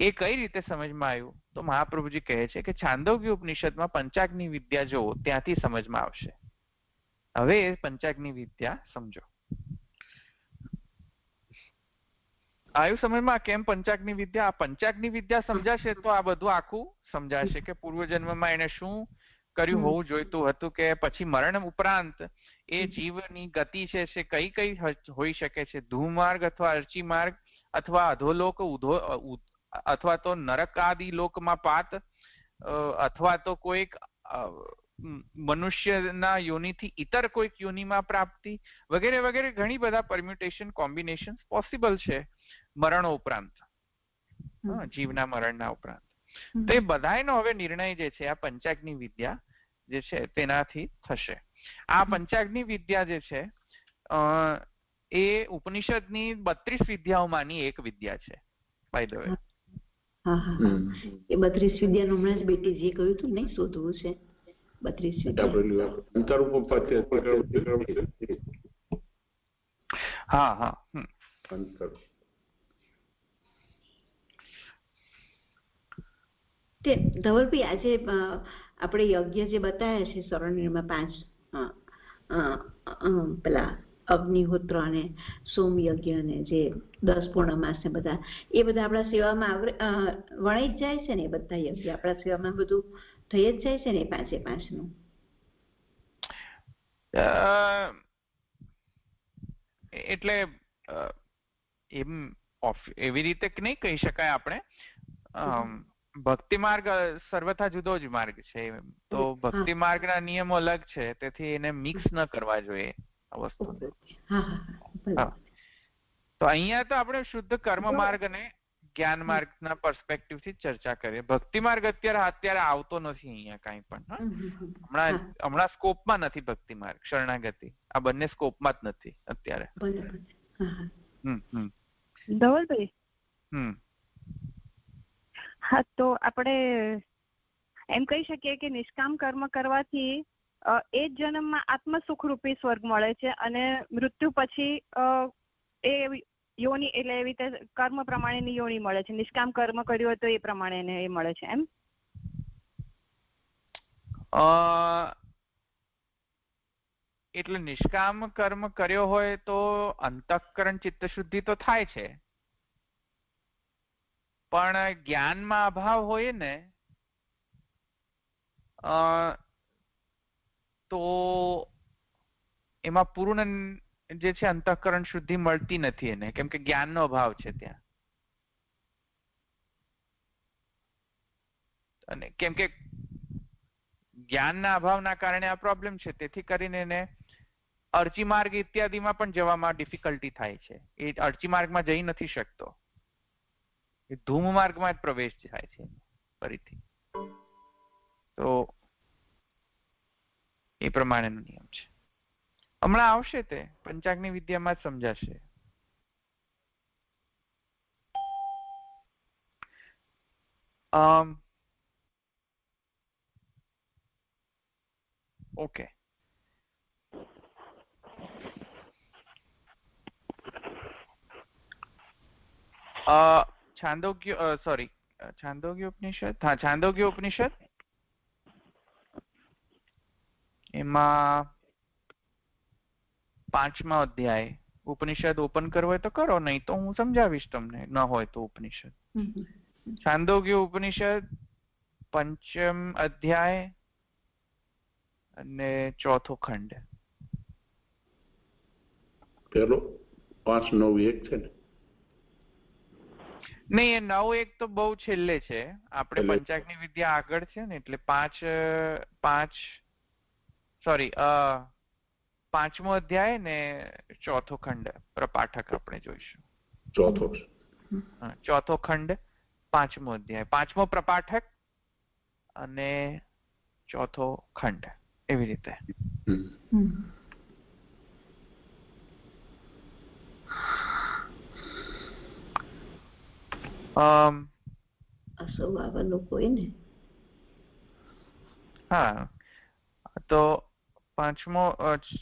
[SPEAKER 1] એ કઈ રીતે સમજમાં આવ્યું? તો મહાપ્રભુજી કહે છે કે છાંદોગ્ય ઉપનિષદમાં પંચાગ્નિ વિદ્યા જોવો ત્યાંથી સમજમાં આવશે. હવે એ પંચાગ્નિ વિદ્યા સમજો. આવ્યું સમજમાં કેમ પંચાગ્નિ વિદ્યા? આ પંચાગ્નિ વિદ્યા સમજાશે તો આ બધું આખું સમજાશે કે પૂર્વજન્મમાં એને શું કર્યું હોવું જોઈતું હતું, કે પછી મરણ ઉપરાંત એ જીવની ગતિ છે કઈ હોઈ શકે છે. ધૂમાર્ગ અથવા અર્ચી માર્ગ અથવા અધોલોક, અથવા તો નરક આદિ લોકમાં પાત, અથવા તો કોઈક મનુષ્યના યોનિથી ઇતર કોઈક યોનિમાં પ્રાપ્તિ વગેરે વગેરે ઘણી બધા પરમ્યુટેશન કોમ્બિનેશન પોસિબલ છે મરણો ઉપરાંત, જીવના મરણના ઉપરાંત. તો એ બધાનો હવે નિર્ણય જે છે આ પંચાગ્નિ વિદ્યા જે છે તેનાથી થશે. આ પંચાગ્નિ વિદ્યા જે છે એ ઉપનિષદની 32 વિદ્યાઓમાંની એક વિદ્યા છે. બાય ધ વે
[SPEAKER 3] એ 32 વિદ્યાનું હમણાં જ બેટીજીએ કહ્યું હતું નહીં, શોધવું છે 32
[SPEAKER 1] વિદ્યા.
[SPEAKER 3] ધવલભાઈ આજે આપણે યજ્ઞ જે બતાવ્યા છે સરળ 5 પેલા અગ્નિહોત્ર અને સોમ યજ્ઞ અને જે 10 પૂર્ણમાસ ને બધા, એ બધા આપણા સેવામાં વણાઈ જ જાય છે ને? એ બધા યજ્ઞ આપણા સેવામાં બધું થઈ જ જાય છે ને 5 નું?
[SPEAKER 1] એટલે એવી રીતે નહીં કહી શકાય આપણે. ભક્તિ માર્ગ સર્વથા જુદો જ માર્ગ છે, તો ભક્તિ માર્ગના નિયમો અલગ છે, તેથી એને મિક્સ ન કરવા જોઈએ આ વસ્તુ. તો અહીંયા તો આપણે શુદ્ધ કર્મ માર્ગ અને જ્ઞાન માર્ગના પર્સપેક્ટિવ થી ચર્ચા કરીએ. ભક્તિ માર્ગ અત્યારે આવતો નથી અહીંયા કાંઈ પણ. હમણાં સ્કોપમાં નથી ભક્તિ માર્ગ, શરણાગતિ, આ બંને સ્કોપમાં જ નથી અત્યારે.
[SPEAKER 5] ધવલભાઈ, હા, તો આપણે એમ કહી શકીએ કે નિષ્કામ કર્મ કરવાથી એ જ જન્મમાં આત્મસુખરૂપી સ્વર્ગ મળે છે અને મૃત્યુ પછી એ યોની એટલે એવી રીતે કર્મ પ્રમાણેની યોની મળે છે. નિષ્કામ કર્મ કર્યું હોય તો એ પ્રમાણે એ મળે છે એમ.
[SPEAKER 1] એટલે નિષ્કામ કર્મ કર્યો હોય તો અંતઃકરણ ચિત્ત શુદ્ધિ તો થાય છે, પણ જ્ઞાનમાં અભાવ હોય ને તો એમાં પૂર્ણ જે છે અંતઃકરણ શુદ્ધિ મળતી નથી એને, કેમ કે જ્ઞાનનો અભાવ છે ત્યાં. અને કેમ કે જ્ઞાનના અભાવના કારણે આ પ્રોબ્લેમ છે, તેથી કરીને એને અર્ચી માર્ગ ઇત્યાદિમાં પણ જવામાં ડિફિકલ્ટી થાય છે. એ અર્ચી માર્ગમાં જઈ નથી શકતો, એ ધૂમ માર્ગમાં જ પ્રવેશ થાય છે ફરીથી. તો એ પ્રમાણેનો નિયમ છે. હમણાં આવશે તે પંચાગ્નિ વિદ્યામાં જ સમજાશે. ઓકે, છાંદોગ્ય ઉપનિષદ, હા, છાંદોગ્ય ઉપનિષદ, એમાં 5મા અધ્યાય. ઉપનિષદ ઓપન કરવો હોય તો કરો, નહીં તો હું સમજાવીશ તમને, ન હોય તો ઉપનિષદ. છાંદોગ્ય ઉપનિષદ 5મ અધ્યાય અને 4થો ખંડ.
[SPEAKER 2] પેલો 5, 9, 1 છે ને?
[SPEAKER 1] નહીં, એ 9, 1 તો બહુ છેલ્લે છે. આપણે પંચાગ્નિ વિદ્યા આગળ છે ને, એટલે 5મો અધ્યાય ને 4થો ખંડ પ્રપાઠક આપણે જોઈશું. 4થો ખંડ 5મો અધ્યાય, 5મો પ્રપાઠક અને 4થો ખંડ, એવી રીતે. હા, તો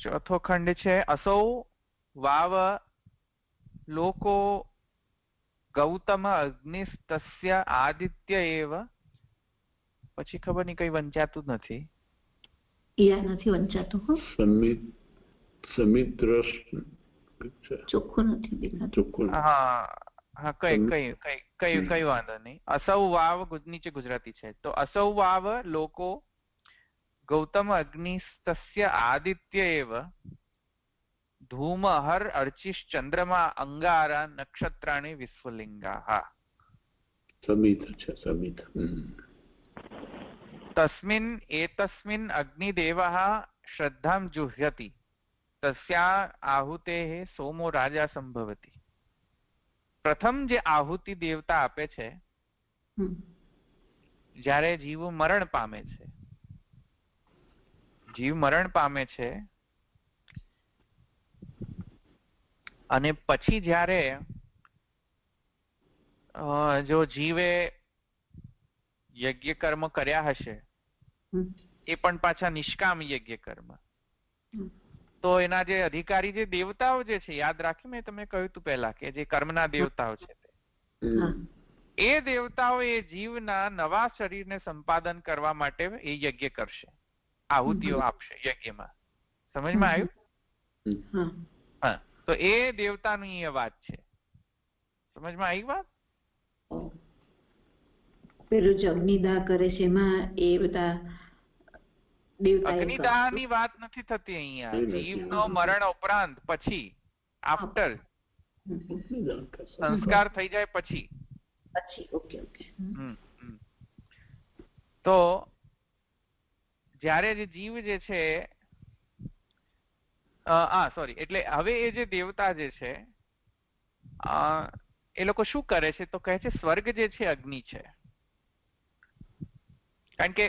[SPEAKER 1] 4થો ખંડ છે. અસૌ વાવ લોકો ગૌતમ અગ્નિસ્તસ્ય આદિત્ય એવ. પછી ખબર નહીં કઈ વંચાતું નથી. હા, કઈ વાંધો નહીં. અસૌ વાવ નીચે ગુજરાતી છે, તો અસૌ વાવ લોકો ગૌતમ અગ્નિસ્તસ્ય આદિત્ય એવ ધૂમ હર અર્ચિશ ચંદ્રમા અંગારા નક્ષત્રાણી વિશ્વલિંગા. તસ્મિન એતસ્મિન અગ્નિદેવઃ શ્રદ્ધાં જુહ્યતિ તસ્યા આહુતેઃ સોમો રાજા સંભવતિ. પ્રથમ જે આહુતિ દેવતા આપે છે જ્યારે જીવ મરણ પામે છે, અને પછી જ્યારે જો જીવે યજ્ઞ કર્મ કર્યા હશે, એ પણ પાછા નિષ્કામ યજ્ઞ કર્મ, તો એના જે અધિકારી જે દેવતાઓ જે છે, યાદ રાખી મેં તમને કહ્યું હતું પહેલા કે જે કર્મના દેવતાઓ છે, એ દેવતાઓ એ જીવના નવા શરીરને સંપાદન કરવા માટે એ યજ્ઞ કરશે, આહુતિઓ આપશે યજ્ઞમાં. સમજમાં આવ્યું? હા, તો એ દેવતાની એ વાત છે. સમજમાં આવી વાત?
[SPEAKER 3] પેલું જે અગ્નિદાહ કરે છે એમાં એ બધા
[SPEAKER 1] અગ્નિદાહની વાત નથી થતી અહીંયા. જીવનો મરણ ઉપરાંત, પછી આફ્ટર સંસ્કાર થઈ જાય પછી. તો જ્યારે જે જીવ જે છે, એટલે હવે એ જે દેવતા જે છે એ લોકો શું કરે છે તો કહે છે સ્વર્ગ જે છે અગ્નિ છે. કારણ કે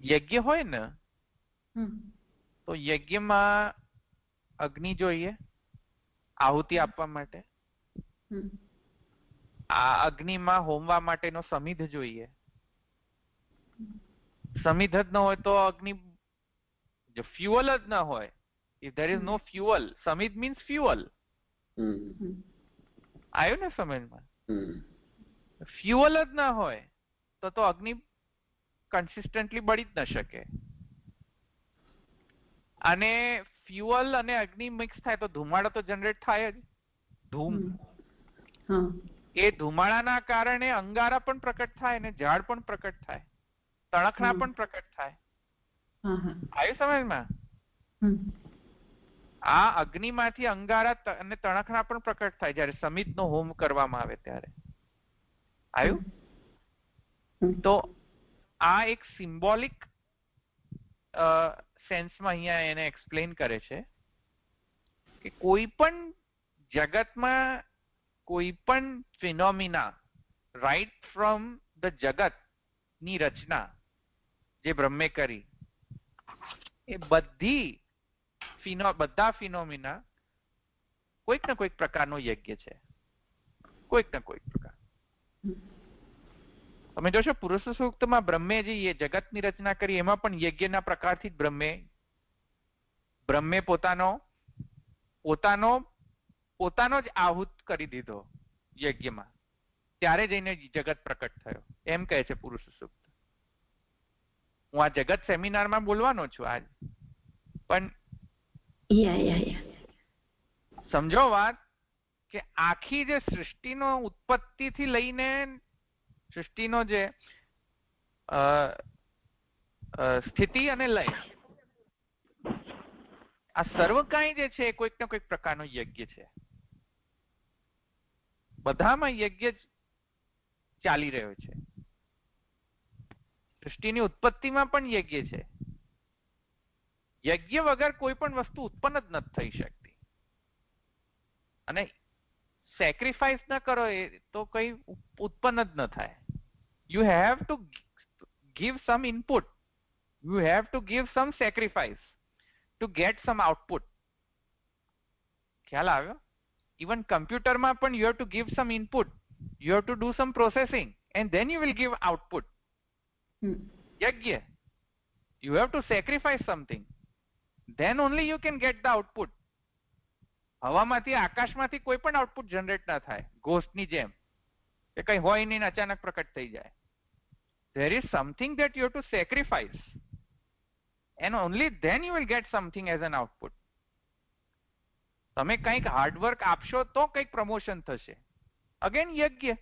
[SPEAKER 1] યજ્ઞ હોય ને તો યજ્ઞમાં અગ્નિ જોઈએ આહુતિ આપવા માટે. આ અગ્નિમાં હોમવા માટેનો સમિધ જોઈએ. સમિધ જ ન હોય તો અગ્નિ જો ફ્યુઅલ જ ન હોય, if there is no fuel, સમિધ means fuel. આવ્યું ને સમજમાં? ફ્યુઅલ જ ના હોય તો અગ્નિ કન્સિસ્ટન્ટલી બળી જ ન શકે. અને ફ્યુઅલ અને અગ્નિ મિક્સ થાય તો ધુમાડો તો જનરેટ થાય જ. ધૂમ, એ ધુમાડાના કારણે અંગારા પણ પ્રકટ થાય ને ઝાડ પણ પ્રકટ થાય, તણખણા પણ પ્રકટ થાય. આવ્યું સમજમાં? આ અગ્નિમાંથી અંગારા અને તણખણા પણ પ્રકટ થાય જયારે સમિધનો હોમ કરવામાં આવે ત્યારે. આવ્યું? તો આ એક સિમ્બોલિક સેન્સમાં અહીંયા એને એક્સપ્લેન કરે છે કે કોઈ પણ જગતમાં કોઈ પણ ફિનોમિના રાઈટ ફ્રોમ ધ જગત ની રચના જે બ્રહ્મે કરી એ બધા ફિનોમિના કોઈક ને કોઈક પ્રકારનો યજ્ઞ છે. કોઈક ને કોઈક પ્રકાર. તમે જોશો પુરુષ સૂક્તમાં બ્રહ્મે જે જગતની રચના કરી એમાં પણ યજ્ઞના પ્રકારથી જ બ્રહ્મે પોતાનો જ આહુત કરી દીધો યજ્ઞમાં, ત્યારે જઈને જગત પ્રકટ થયો એમ કહે છે પુરુષ સૂક્ત. હું આ જગત સેમિનારમાં બોલવાનો છું આજ, પણ સમજો વાત કે આખી જે સૃષ્ટિનો ઉત્પત્તિથી લઈને સૃષ્ટિનો જે સ્થિતિ અને લય આ સર્વ કાંઈ જે છે કોઈક ને કોઈક પ્રકારનો યજ્ઞ છે. બધામાં યજ્ઞ જ ચાલી રહ્યો છે. સૃષ્ટિની ઉત્પત્તિમાં પણ યજ્ઞ છે. યજ્ઞ વગર કોઈ પણ વસ્તુ ઉત્પન્ન જ નથી થઈ શકતી. અને સેક્રિફાઈસ ન કરો એ તો કઈ ઉત્પન્ન જ ન થાય. You have to give some input. You have to give some sacrifice to get some output. ખ્યાલ આવ્યો? Even computer માં પણ you have to give some input. You have to do some processing and then you will give output. Yajna. You have to sacrifice something. Then only you can get the output. હવામાંથી આકાશમાંથી કોઈ પણ output generate ના થાય ઘોસ્ટની જેમ કે કઈ હોય નહીં અચાનક પ્રકટ થઈ જાય. There is something that you have to sacrifice and only then you will get something as an output. તમે કંઈક હાર્ડવર્ક આપશો તો કંઈક પ્રમોશન થશે. અગેન યજ્ઞ.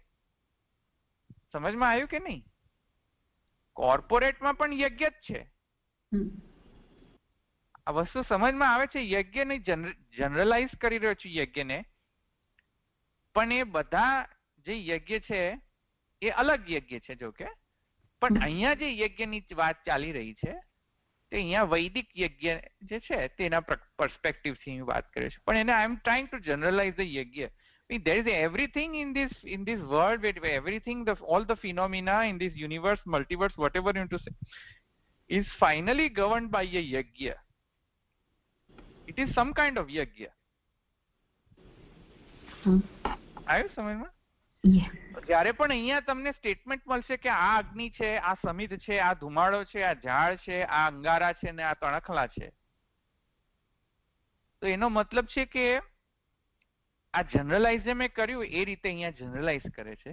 [SPEAKER 1] સમજમાં આવ્યું કે નહીં? કોર્પોરેટમાં પણ યજ્ઞ જ છે. આ વસ્તુ સમજમાં આવે છે. યજ્ઞને જનરલાઇઝ કરી રહ્યો છું યજ્ઞને, પણ એ બધા જે યજ્ઞ છે એ અલગ યજ્ઞ છે. જો કે પણ અહીંયા જે યજ્ઞની વાત ચાલી રહી છે તે અહીંયા વૈદિક યજ્ઞ જે છે તેના પર્સપેક્ટિવથી વાત કરે છે. પણ એને I am trying to generalise the yajna. There is everything in this world, where everything, all the phenomena in this universe, multiverse, whatever you want to say, is finally governed by a yajna. It is some kind of yajna. આવ્યું સમજમાં? જયારે પણ અહીંયા તમને statement મળશે કે આ અગ્નિ છે, આ સમિધ છે, આ ધુમાડો છે, આ ઝાડ છે, આ અંગારા છે ને આ તણખલા છે, તો એનો મતલબ છે કે આ જનરલાઇઝ મેં કર્યું એ રીતે અહીંયા જનરલાઇઝ કરે છે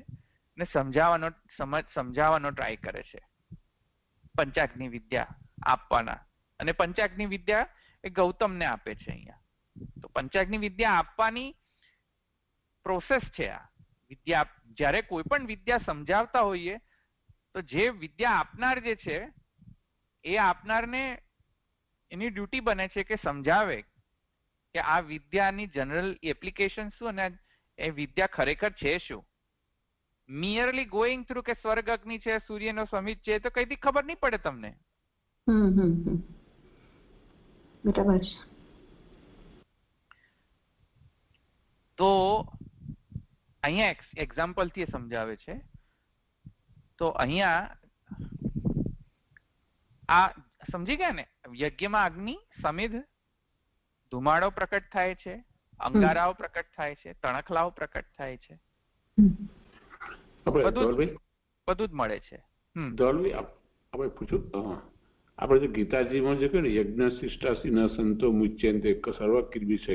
[SPEAKER 1] ને સમજાવવાનો ટ્રાય કરે છે પંચાગ્નિ વિદ્યા આપવાના. અને પંચાગ્નિ વિદ્યા એ ગૌતમને આપે છે અહીંયા. તો પંચાગ્નિ વિદ્યા આપવાની પ્રોસેસ છે આ વિદ્યા. જ્યારે કોઈ પણ વિદ્યા સમજાવતા હોઈએ તો જે વિદ્યા આપનાર જે છે એ આપનારને એની ડ્યુટી બને છે કે સમજાવે કે આ વિદ્યાની જનરલ એપ્લિકેશન શું અને એ વિદ્યા ખરેખર છે શું. મિયરલી ગોઈંગ થ્રુ કે સ્વર્ગ અગ્નિ છે, સૂર્યનો સમિત છે, તો કઈથી ખબર નહીં પડે તમને.
[SPEAKER 3] બરાબર છે.
[SPEAKER 1] તો અહીંયા એક્ઝામ્પલ થી સમજાવે છે. તો અહીંયા આ સમજી ગયા ને, યજ્ઞમાં અગ્નિ, સમિધ, ધુમાડો પ્રકટ થાય છે, અંગારાઓ પ્રકટ થાય છે, તણખલાઓ પ્રકટ થાય છે, બધું જ મળે છે.
[SPEAKER 2] આપણે પૂછ્યું આપણે જે ગીતાજીમાં જે કહ્યું ને યજ્ઞ શિષ્ટાસી ન સંતો મુચ્યંતે સર્વ કિલ્બિષય,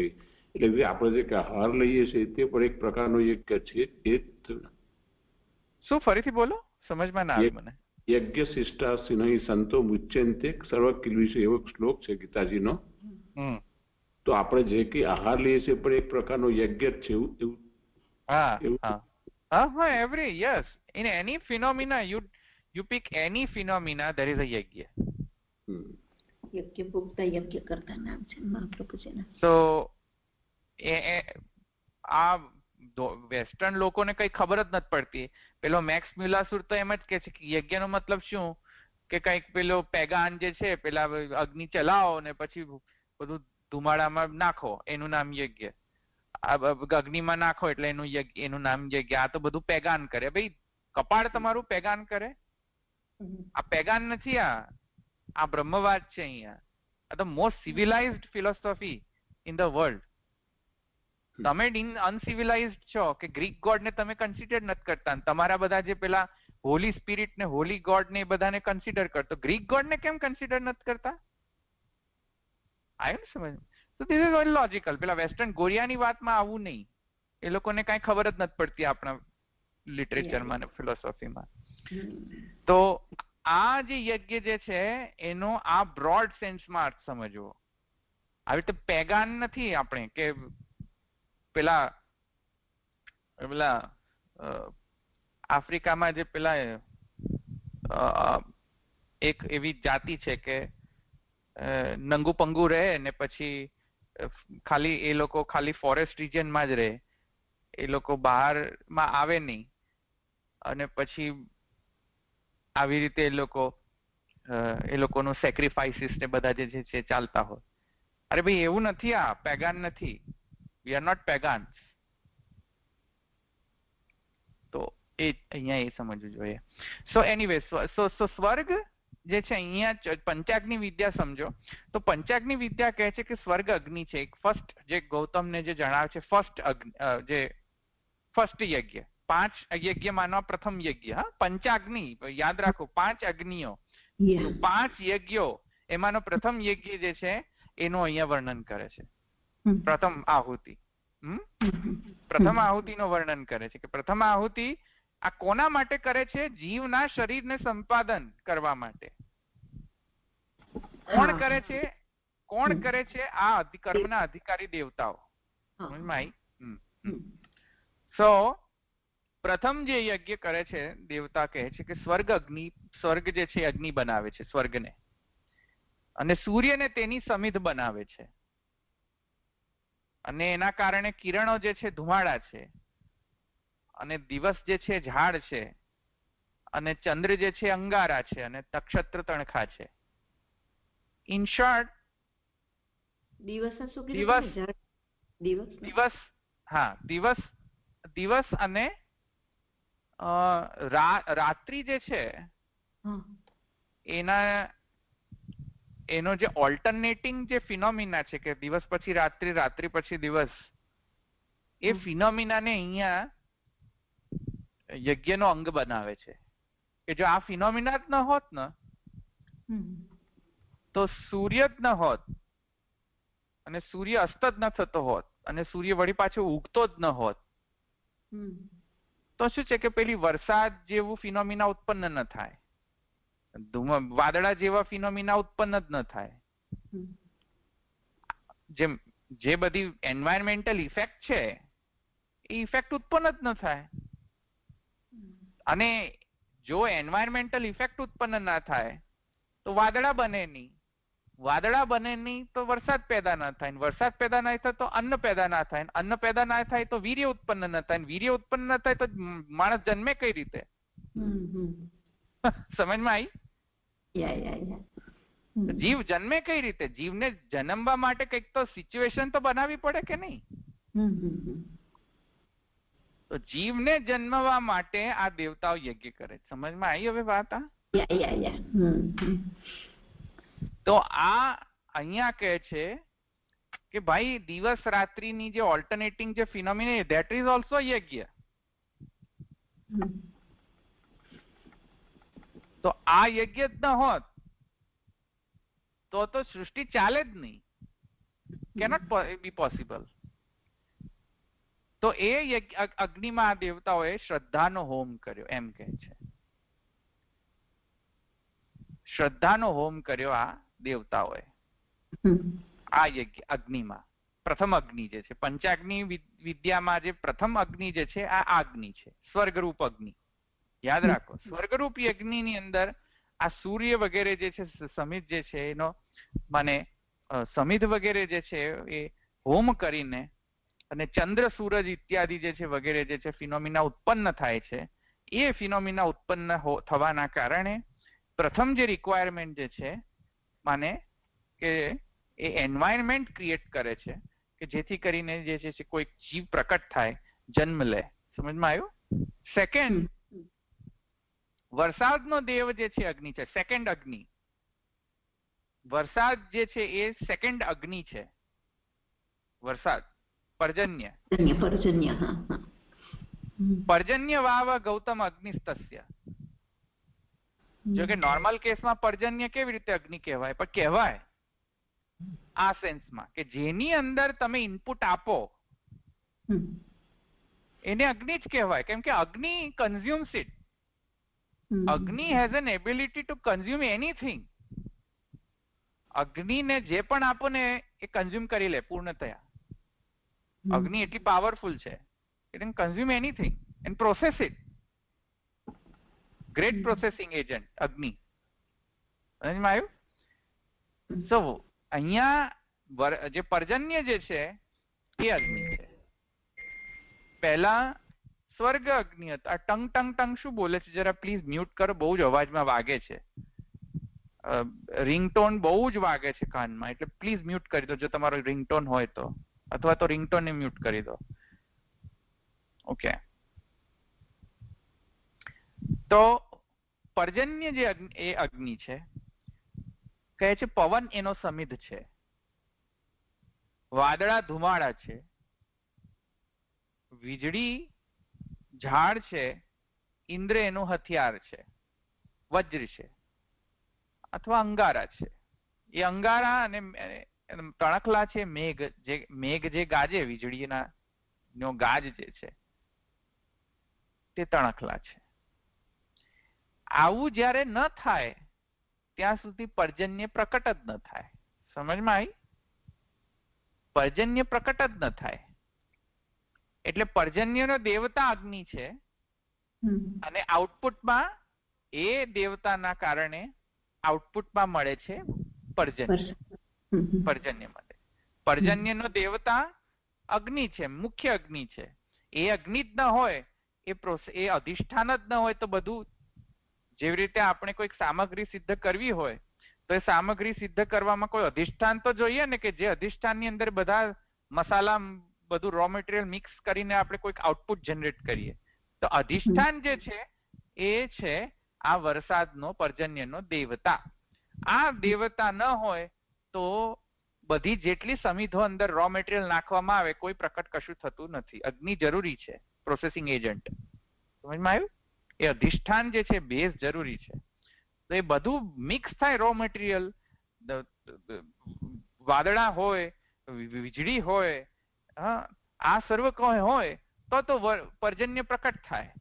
[SPEAKER 2] એટલે આપણે જે હાર લઈએ છીએ તે પણ એક પ્રકારનો યજ્ઞ છે. એ
[SPEAKER 1] શું ફરીથી બોલો, સમજમાં ના આવ્યું મને.
[SPEAKER 2] યજ્ઞ શિષ્ટાસી નહીં સંતો મુચ્યંતે સર્વ કિલ્બિષય એવો શ્લોક છે ગીતાજીનો. તો આપણે જે કઈ આહાર લઈએ છીએ પણ એક પ્રકારનો યજ્ઞ જ છે એવું.
[SPEAKER 1] Every yes, in any phenomena you pick any phenomena, there is a yajna.
[SPEAKER 3] યજ્ઞ ભોગતા યજ્ઞ કરતા નામ છે મહાપ્રભુજીના.
[SPEAKER 1] So આ વેસ્ટર્ન લોકોને કઈ ખબર જ નથી પડતી. પેલો મેક્સ મ્યુલાસુર તો એમ જ કે છે કે યજ્ઞનો મતલબ શું, કે કઈક પેલો પેગાન જે છે પેલા અગ્નિ ચલાવો ને પછી બધું ધુમાડામાં નાખો, એનું નામ યજ્ઞ. અગ્નિમાં નાખો એટલે એનું નામ યજ્ઞ. આ તો બધું પેગાન કરે. ભાઈ કપાળ તમારું પેગાન કરે? આ પેગાન નથી, આ બ્રહ્મવાદ છે. અહીંયા આ તો most civilised philosophy in the world. તમે અનસિવિલાઇઝડ છો કે ગ્રીક ગોડ ને તમે કન્સિડર નથી કરતા, તમારા બધા જે પેલા હોલી સ્પિરિટ ને હોલી ગોડ ને એ બધાને કન્સિડર કરતો, ગ્રીક ગોડ ને કેમ કન્સિડર નથી કરતા? આવ્યું ને સમજ? તો ધીસ ઇઝ વેરી લોજિકલ. પેલા વેસ્ટર્ન ગોરિયાની વાતમાં આવું નહીં. એ લોકોને કઈ ખબર જ નથી પડતી આપણા લિટરેચરમાં ને ફિલોસોફીમાં. તો આ જે યજ્ઞ જે છે એનો આ બ્રોડ સેન્સમાં અર્થ સમજવો. આવી રીતે પેગાન નથી આપણે કે પેલા આફ્રિકામાં જે પેલા એક એવી જાતિ છે કે નંગુ પંગુ રહે ને પછી ખાલી એ લોકો ખાલી ફોરેસ્ટ રિજનમાં જ રહે, એ લોકો બહારમાં આવે નહીં, અને પછી આવી રીતે એ લોકોનું સેક્રિફાઈસીસ ને બધા જે છે ચાલતા હોય. અરે ભાઈ એવું નથી, આ પેગાન નથી. We are not pagans. તો એ અહીંયા એ સમજવું જોઈએ. સો એનીવે, સો સ્વર્ગ જે છે અહીંયા પંચાગ્નિ વિદ્યા સમજો. તો પંચાગ્નિ વિદ્યા કહે છે કે સ્વર્ગ અગ્નિ છે. એક ફર્સ્ટ જે ગૌતમને જે જણાવે છે, ફર્સ્ટ યજ્ઞ, 5 યજ્ઞમાંનો પ્રથમ યજ્ઞ. પંચાગ્નિ યાદ રાખો, 5 અગ્નિઓ, 5 યજ્ઞો, એમાંનો પ્રથમ યજ્ઞ જે છે એનું અહીંયા વર્ણન કરે છે. પ્રથમ આહુતિ, પ્રથમ આહુતિનું વર્ણન કરે છે કે પ્રથમ આહુતિ આ કોના માટે કરે છે? જીવના શરીરને સંપાદન કરવા માટે. કોણ કરે છે? કોણ કરે છે? આ કર્મના અધિકારી દેવતાઓ. સમજમાં આવી? સો પ્રથમ જે યજ્ઞ કરે છે દેવતા કહે છે કે સ્વર્ગ જે છે અગ્નિ બનાવે છે સ્વર્ગને, અને સૂર્યને તેની સમિધ બનાવે છે, અને એના કારણે કિરણો જે છે ધુમાડા છે, અને દિવસ જે છે ઝાડ છે, અને ચંદ્ર જે છે અંગારા છે, અને નક્ષત્ર તણખા છે. ઇન શોર્ટ દિવસ અને રાત્રિ જે છે એનો જે ઓલ્ટરનેટિંગ જે ફિનોમિના છે કે દિવસ પછી રાત્રિ, રાત્રિ પછી દિવસ, એ ફિનોમિનાને અહીંયા યજ્ઞનો અંગ બનાવે છે. કે જો આ ફિનોમિના જ ન હોત ને તો સૂર્ય જ ન હોત, અને સૂર્ય અસ્ત જ ન થતો હોત, અને સૂર્ય વળી પાછો ઉગતો જ ન હોત, તો શું છે કે પેલી વરસાદ જેવું ફિનોમિના ઉત્પન્ન ન થાય, વાદળા જેવા ફિનોમિના ઉત્પન્ન જ ન થાય. જે બધી એન્વાયરમેન્ટલ ઇફેક્ટ છે એ ઇફેક્ટ ઉત્પન્ન જ ન થાય. અને જો એન્વાયરમેન્ટલ ઇફેક્ટ ઉત્પન્ન ના થાય તો વાદળા બને નહીં, વાદળા બને નહીં તો વરસાદ પેદા ના થાય, વરસાદ પેદા ના થાય તો અન્ન પેદા ના થાય, અન્ન પેદા ના થાય તો વીર્ય ઉત્પન્ન ન થાય, વીર્ય ઉત્પન્ન ન થાય તો માણસ જન્મે કઈ રીતે? સમજમાં આવી? જીવ જન્મે કઈ રીતે? જીવને જન્મવા માટે કંઈક તો સિચ્યુએશન તો બનાવવી પડે કે નહીં? તો જીવને જન્મવા માટે આ દેવતાઓ યજ્ઞ કરે. સમજમાં આવી હવે વાત? તો આ અહીંયા કહે છે કે ભાઈ દિવસ રાત્રિની જે ઓલ્ટરનેટિંગ જે ફિનોમિના, ધેટ ઇઝ ઓલ્સો યજ્ઞ. તો આ યજ્ઞ જ ન હોત તો સૃષ્ટિ ચાલે જ નહીં. કેનોટ બી પોસિબલ. તો એ અગ્નિમાં આ દેવતાઓએ શ્રદ્ધાનો હોમ કર્યો, એમ કહે છે. શ્રદ્ધાનો હોમ કર્યો આ દેવતાઓએ આ યજ્ઞ અગ્નિમાં. પ્રથમ અગ્નિ જે છે, પંચાગ્નિ વિદ્યામાં જે પ્રથમ અગ્નિ જે છે આ અગ્નિ છે, સ્વર્ગરૂપ અગ્નિ. યાદ રાખો, સ્વર્ગરૂપી અગ્નિની અંદર આ સૂર્ય વગેરે જે છે, સમિત જે છે એનો મને સમિત વગેરે જે છે એ હોમ કરીને અને ચંદ્ર સૂરજ ઇત્યાદિ જે છે વગેરે જે છે ફિનોમિના ઉત્પન્ન થાય છે. એ ફિનોમિના ઉત્પન્ન થવાના કારણે પ્રથમ જે રિક્વાયરમેન્ટ જે છે માને કે એ એન્વાયરમેન્ટ ક્રિએટ કરે છે કે જેથી કરીને જે છે કોઈક જીવ પ્રકટ થાય, જન્મ લે. સમજમાં આવ્યું? સેકન્ડ, વરસાદનો દેવ જે છે અગ્નિ છે, સેકન્ડ અગ્નિ. વરસાદ જે છે એ સેકન્ડ અગ્નિ છે. વરસાદ, પર્જન્ય. પર્જન્ય વાવ ગૌતમ અગ્નિસ્તસ્ય. જો કે નોર્મલ કેસમાં પર્જન્ય કેવી રીતે અગ્નિ કહેવાય? પણ કહેવાય આ સેન્સમાં કે જેની અંદર તમે ઇનપુટ આપો એને અગ્નિ જ કહેવાય, કેમ કે Agni consumes it. Agni has an ability to consume anything. અગ્નિને જે પણ આપો ને એ કન્ઝ્યુમ કરી લે પૂર્ણતયા. અગ્નિ એટલી પાવરફુલ છે, it can consume anything and process it. Great processing agent અગ્નિ. સમજમાં આવ્યું? સો અહીંયા જે પર્જન્ય જે છે એ અગ્નિ છે. પહેલા સ્વર્ગ અગ્નિ હતા. આ ટંગ ટંગ ટંગ શું બોલે છે? જરા પ્લીઝ મ્યુટ કરો, બહુ જ અવાજમાં વાગે છે. રિંગટોન બહુ જ વાગે છે કાનમાં, એટલે પ્લીઝ મ્યુટ કરી દો જો તમારો રિંગટોન હોય તો, અથવા તો રિંગટોનને મ્યુટ કરી દો. ઓકે. તો પર્જન્ય જે એ અગ્નિ છે, કહે છે પવન એનો સમિધ છે, વાદળા ધુમાડા છે, વીજળી ઝાડ છે, ઇન્દ્ર એનું હથિયાર છે, વજ્ર છે અથવા અંગારા છે. એ અંગારા અને તણખલા છે મેઘ જે ગાજે, વીજળીના નો ગાજ જે છે તે તણખલા છે. આવું જયારે ન થાય ત્યાં સુધી પર્જન્ય પ્રકટ જ ન થાય. સમજમાં આવી? પર્જન્ય પ્રકટ જ ન થાય. એટલે પર્જન્યનો દેવતા અગ્નિ છે અને આઉટપુટમાં એ દેવતાના કારણે આઉટપુટમાં મળે છે પર્જન્ય. પર્જન્ય મળે. પર્જન્યનો દેવતા અગ્નિ છે, મુખ્ય અગ્નિ છે. એ અગ્નિ જ ન હોય, એ અધિષ્ઠાન જ ન હોય તો બધું, જેવી રીતે આપણે કોઈક સામગ્રી સિદ્ધ કરવી હોય તો એ સામગ્રી સિદ્ધ કરવામાં કોઈ અધિષ્ઠાન તો જોઈએ ને, કે જે અધિષ્ઠાનની અંદર બધા મસાલા, બધું રો મટીરિયલ મિક્સ કરીને આપણે કોઈક આઉટપુટ જનરેટ કરીએ. તો અધિષ્ઠાન જે છે એ છે આ વરસાદનો, પર્જન્યનો દેવતા. આ દેવતા ન હોય તો બધી જેટલી સમિધો અંદર રો મટીરિયલ નાખવામાં આવે કોઈ પ્રકટ કશું થતું નથી. અગ્નિ જરૂરી છે, પ્રોસેસિંગ એજન્ટ. સમજમાં આવ્યું? એ અધિષ્ઠાન જે છે, બેઝ જરૂરી છે. તો એ બધું મિક્સ થાય, રો મટીરિયલ, વાદળા હોય, વીજળી હોય, આ સર્વ કોઈ હોય તો પર્જન્ય પ્રકટ થાય.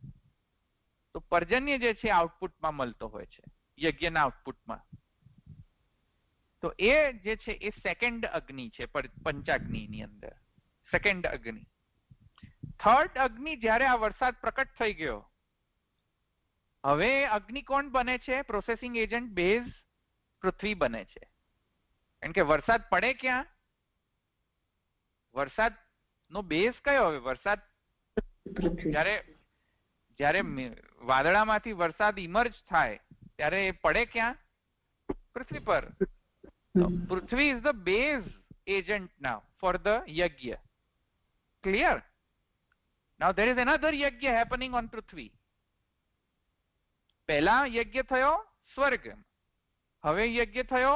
[SPEAKER 1] તો પર્જન્ય જે છે આઉટપુટમાં મળતો હોય છે, યજ્ઞના આઉટપુટમાં. તો એ જે છે એ સેકન્ડ અગ્નિ છે પંચાગ્નિની અંદર, સેકન્ડ અગ્નિ. થર્ડ અગ્નિ જ્યારે આ વરસાદ પ્રકટ થઈ ગયો, હવે અગ્નિ કોણ બને છે? પ્રોસેસિંગ એજન્ટ બેઝ પૃથ્વી બને છે. કારણ કે વરસાદ પડે ક્યાં? વરસાદ નો બેઝ કયો? હવે વરસાદ જ્યારે વાદળામાંથી વરસાદ ઇમર્જ થાય ત્યારે એ પડે ક્યાં? પૃથ્વી પર. Prithvi is the base agent now for the yajna. Clear? Now there is another yajna happening on Prithvi. પહેલા યજ્ઞ થયો સ્વર્ગ, હવે યજ્ઞ થયો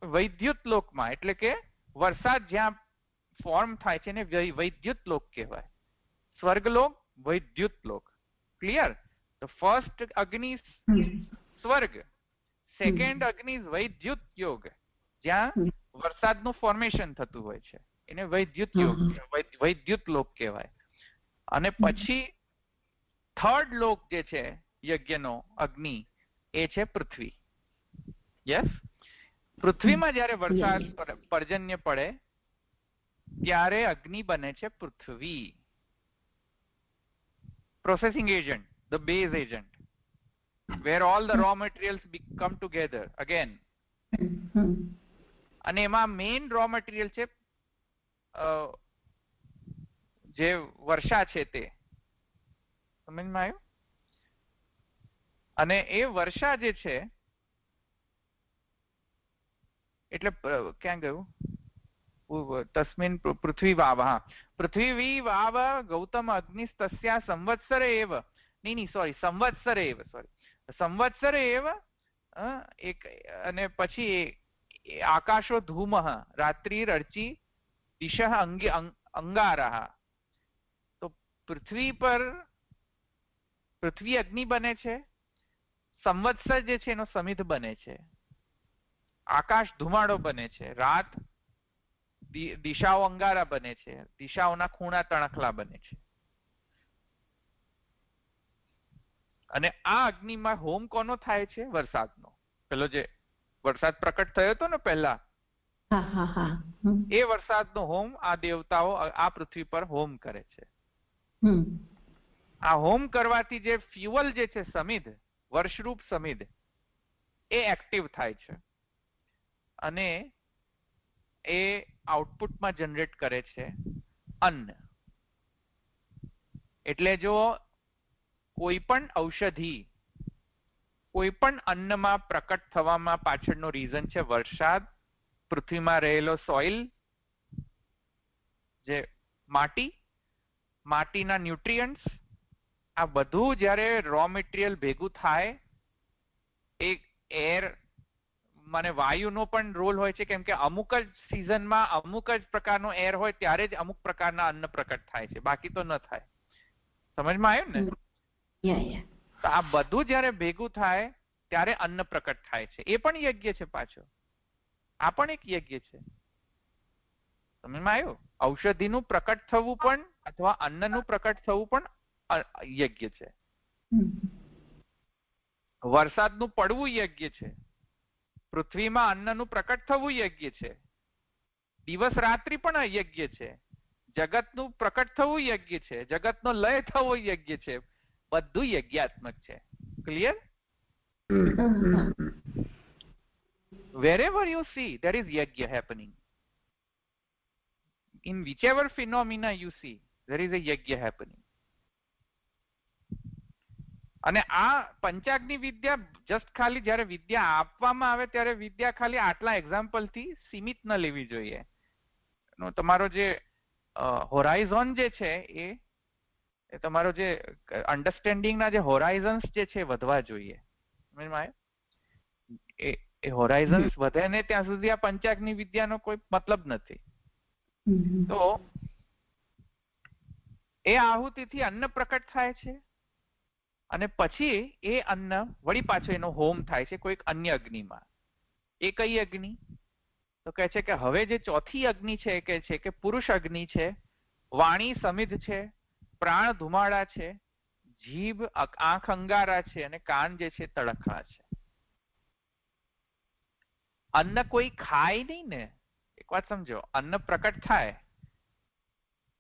[SPEAKER 1] વૈદ્યુત લોકમાં, એટલે કે વરસાદ જ્યાં ફોર્મ થાય છે ને વૈદ્યુત લોક કહેવાય. સ્વર્ગલોક, વૈદ્યુત લોક. ક્લિયર? ધ ફર્સ્ટ અગ્નિ સ્વર્ગ, સેકન્ડ અગ્નિ વૈદ્યુત યોગ, જ્યાં વરસાદનું ફોર્મેશન થતું હોય છે, એને વૈદ્યુત યોગ, વૈદ્યુત લોક કહેવાય. અને પછી થર્ડ લોક જે છે યજ્ઞનો અગ્નિ, એ છે પૃથ્વી. યસ, પૃથ્વીમાં જ્યારે વરસાદ પર્જન્ય પડે ત્યારે અગ્નિ બને છે પૃથ્વી. Processing agent, the base agent, where all the raw materials come together again. અને એમાં મેઇન રો મટીરિયલ છે જે વર્ષા છે તે. સમજમાં આવ્યું? અને એ વર્ષા જે છે એટલે ક્યાં ગયું? તસ્મિન પૃથ્વી વાવ. હા, પૃથ્વી વાવ ગૌતમ અગ્નિસ્તસ્યા સંવત્સરે એવ. નહીં, સોરી, સંવત્સરે એવ, સોરી, સંવત્સરે એવ. એક અને પછી આકાશો ધૂમ રાત્રિરર્ચી દિશ અંગારઃ. તો પૃથ્વી પર પૃથ્વી અગ્નિ બને છે, સંવત્સર જે છે એનો સમિધ બને છે, આકાશ ધુમાડો બને છે, રાત દિશાઓ અંગારા બને છે, દિશાઓના ખૂણા તણખલા બને છે. અને આ અગ્નિમાં હોમ કોનો થાય છે? વરસાદનો. પેલો જે વરસાદ પ્રકટ થયો હતો ને પહેલા, એ વરસાદનો હોમ આ દેવતાઓ આ પૃથ્વી પર હોમ કરે છે. આ હોમ કરવાથી જે ફ્યુઅલ જે છે સમિધ, વર્ષરૂપ સમિધ, એ એક્ટિવ થાય છે અને એ આઉટપુટમાં જનરેટ કરે છે અન્ન. એટલે જો કોઈ પણ ઔષધિ કોઈ પણ અન્નમાં પ્રકટ થવામાં પાછળનો રીઝન છે વરસાદ, પૃથ્વીમાં રહેલો સોઇલ, જે માટી, માટીના ન્યુટ્રિયન્ટ્સ, આ બધું જ્યારે રો મટીરિયલ ભેગું થાય, એક એર મને વાયુનો પણ રોલ હોય છે, કેમ કે અમુક જ સિઝનમાં અમુક જ પ્રકારનો એર હોય ત્યારે જ અમુક પ્રકારના અન્ન પ્રકટ થાય છે, બાકી તો ન થાય. સમજમાં આવ્યું ને? તો આ બધું જયારે ભેગું થાય ત્યારે અન્ન પ્રકટ થાય છે. એ પણ યજ્ઞ છે પાછો, આ પણ એક યજ્ઞ છે. સમજમાં આવ્યું? ઔષધિનું પ્રકટ થવું પણ અથવા અન્નનું પ્રકટ થવું પણ યજ્ઞ છે. વરસાદનું પડવું યજ્ઞ છે, પૃથ્વીમાં અન્નનું પ્રકટ થવું યજ્ઞ છે, દિવસ રાત્રિ પણ યજ્ઞ છે, જગતનું પ્રકટ થવું યજ્ઞ છે, જગતનો લય થવો યજ્ઞ છે. બધું યજ્ઞાત્મક છે. Clear? Wherever you see there is yajna happening. In whichever phenomena you see there is a yajna happening. અને આ પંચાગ્નિ વિદ્યા જસ્ટ ખાલી જ્યારે વિદ્યા આપવામાં આવે ત્યારે વિદ્યા ખાલી આટલા એક્ઝામ્પલથી સીમિત ન લેવી જોઈએ. તમારો જે હોરાઇઝોન જે છે એ તમારો જે અન્ડરસ્ટેન્ડિંગના જે હોરાઇઝન્સ જે છે વધવા જોઈએ. એ હોરાઇઝન્સ વધે ને ત્યાં સુધી આ પંચાગ્નિ વિદ્યાનો કોઈ મતલબ નથી. તો એ આહુતિથી અન્ન પ્રકટ થાય છે અને પછી એ અન્ન વળી પાછો એનો હોમ થાય છે કોઈક અન્ય અગ્નિમાં. એ કઈ અગ્નિ? તો કહે છે કે હવે જે ચોથી અગ્નિ છે કે છે કે પુરુષ અગ્નિ છે, વાણી સમિધ છે, પ્રાણ ધુમાડા છે, જીભ આંખ અંગારા છે અને કાન જે છે તડખા છે. અન્ન કોઈ ખાય નહીં ને, એક વાત સમજો, અન્ન પ્રકટ થાય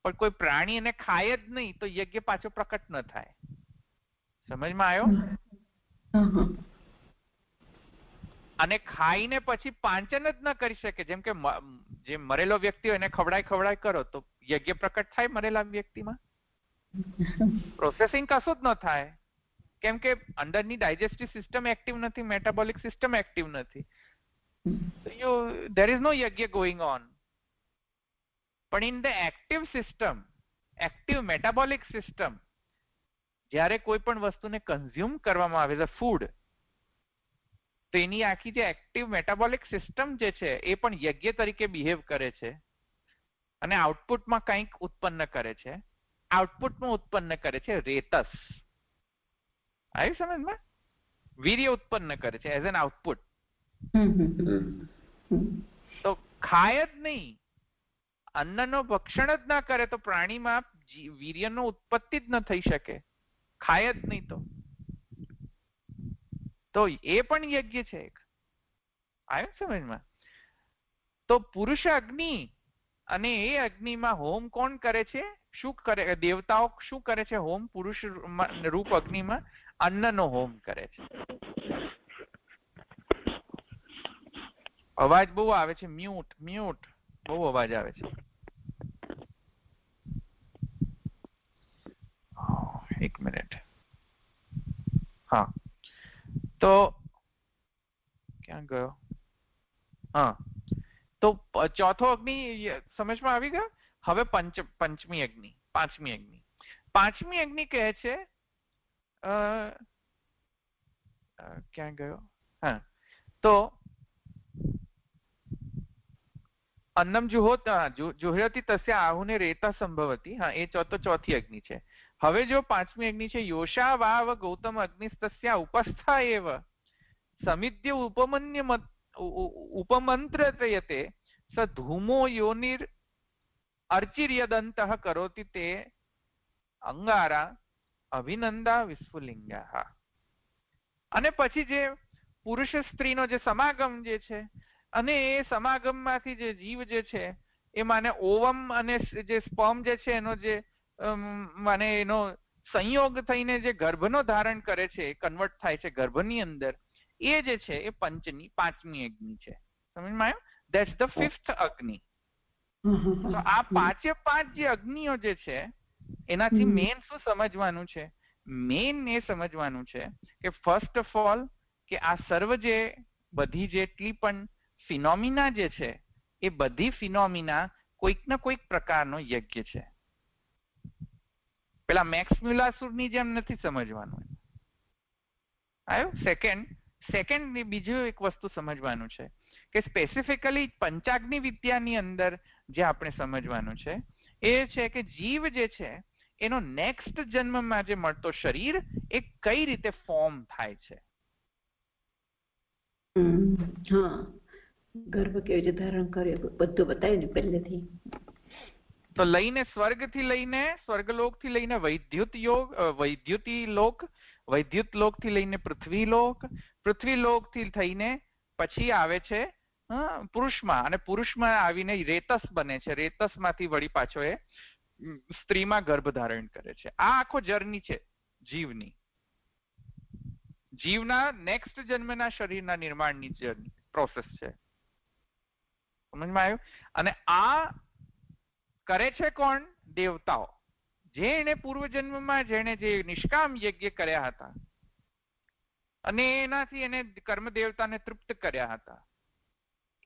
[SPEAKER 1] પણ કોઈ પ્રાણી એને ખાય જ નહીં તો યજ્ઞ પાછો પ્રકટ ન થાય. સમજમાં આવ્યો? અને ખાઈને પછી પાંચન જ ન કરી શકે, જેમ કે જે મરેલો વ્યક્તિ હોય એને ખવડાય કરો તો યજ્ઞ પ્રકટ થાય મરેલા વ્યક્તિમાં? પ્રોસેસિંગ કશું જ ન થાય, કેમ કે અંદરની ડાયજેસ્ટિવ સિસ્ટમ એક્ટિવ નથી, મેટાબોલિક સિસ્ટમ એક્ટિવ નથી. So there is no yajna going on. But in the active system, active metabolic system, જ્યારે કોઈ પણ વસ્તુને કન્ઝ્યુમ કરવામાં આવે છે ફૂડ, તો એની આખી જે એક્ટિવ મેટાબોલિક સિસ્ટમ જે છે એ પણ યજ્ઞ તરીકે બિહેવ કરે છે અને આઉટપુટમાં કંઈક ઉત્પન્ન કરે છે. આઉટપુટમાં ઉત્પન્ન કરે છે રેતસ. આવી સમજમાં? વીર્ય ઉત્પન્ન કરે છે એઝ એન આઉટપુટ. તો ખાય જ નહીં, અન્નનો ભક્ષણ જ ના કરે તો પ્રાણીમાં વીર્યનો ઉત્પત્તિ જ ન થઈ શકે. ખાય જ નહીં તો એ પણ યજ્ઞ છે એક. આવ્યું સમજમાં? તો પુરુષ અગ્નિ, અને એ અગ્નિમાં હોમ કોણ કરે છે? શું કરે? દેવતાઓ શું કરે છે હોમ? પુરુષ રૂપ અગ્નિમાં અન્નનો હોમ કરે છે. અવાજ બહુ આવે છે. મ્યુટ મ્યુટ બહુ અવાજ આવે છે. એક મિનિટ. હા, તો ક્યાં ગયો? હા, તો ચોથો અગ્નિ સમજમાં આવી ગયો. હવે પાંચમી અગ્નિ કહે છે, ક્યાં ગયો? હા, તો અન્નમ જુહોતી તસ્ય આહુને રેતા સંભવતી. હા, એ ચોથી અગ્નિ છે. હવે જો પાંચમી અગ્નિ છે, યોષા વાવ ગૌતમ અગ્નિસ્તસ્યા ઉપસ્થા એવ સમિદ્ય ઉપમંત્રયતે સ ધૂમો યોનિર અર્ચિર્યદંતઃ કરોતિ તે અંગારા અભિનંદા વિસ્ફુલિંગા. અને પછી જે પુરુષ સ્ત્રીનો જે સમાગમ જે છે, અને એ સમાગમમાંથી જે જીવ જે છે એ માને ઓવમ અને જે સ્પર્મ જે છે એનો જે માને એનો સંયોગ થઈને જે ગર્ભનો ધારણ કરે છે, કન્વર્ટ થાય છે ગર્ભની અંદર, એ જે છે એ પાંચમી અગ્નિ છે. સમજમાં આવ્યું? ધેટ્સ ધ ફિફ્થ અગ્નિ. તો આ પાંચે પાંચ જે અગ્નિઓ જે છે એનાથી મેન શું સમજવાનું છે? મેન એ સમજવાનું છે કે ફર્સ્ટ ઓફ ઓલ કે આ સર્વ જે બધી જેટલી પણ ફિનોમિના જે છે એ બધી ફિનોમિના કોઈક ના કોઈક પ્રકારનો યજ્ઞ છે. પેલા મેક્સ મ્યુલાસુરની જેમ નથી સમજવાનું. આવ્યું? સેકન્ડ બીજું એક વસ્તુ સમજવાનું છે કે સ્પેસિફિકલી પંચાગ્નિ વિદ્યાની અંદર જે આપણે સમજવાનું છે એ છે કે જીવ જે છે એનો નેક્સ્ટ જન્મમાં જે મળતો શરીર એ કઈ રીતે ફોર્મ થાય છે.
[SPEAKER 3] ગર્ભ કેવી રીતે ધારણ કર્યો બધું બતાવ્યું ને પહેલેથી.
[SPEAKER 1] તો લઈને સ્વર્ગથી લઈને સ્વર્ગલોકથી લઈને વૈદ્યુત લોકથી લઈને પૃથ્વીલોકથી થઈને પછી આવે છે પુરુષમાં, અને પુરુષમાં આવીને રેતસ બને છે. રેતસમાંથી વળી પાછો એ સ્ત્રીમાં ગર્ભ ધારણ કરે છે. આ આખો જર્ની છે જીવની. જીવના નેક્સ્ટ જન્મના શરીરના નિર્માણની જર્ની પ્રોસેસ છે. સમજમાં આવ્યું? અને આ કરે છે કોણ? દેવતાઓ. જેને પૂર્વજન્મમાં જેને જે નિષ્કામ યજ્ઞ કર્યા હતા અને એનાથી એને કર્મ દેવતાને તૃપ્ત કર્યા હતા,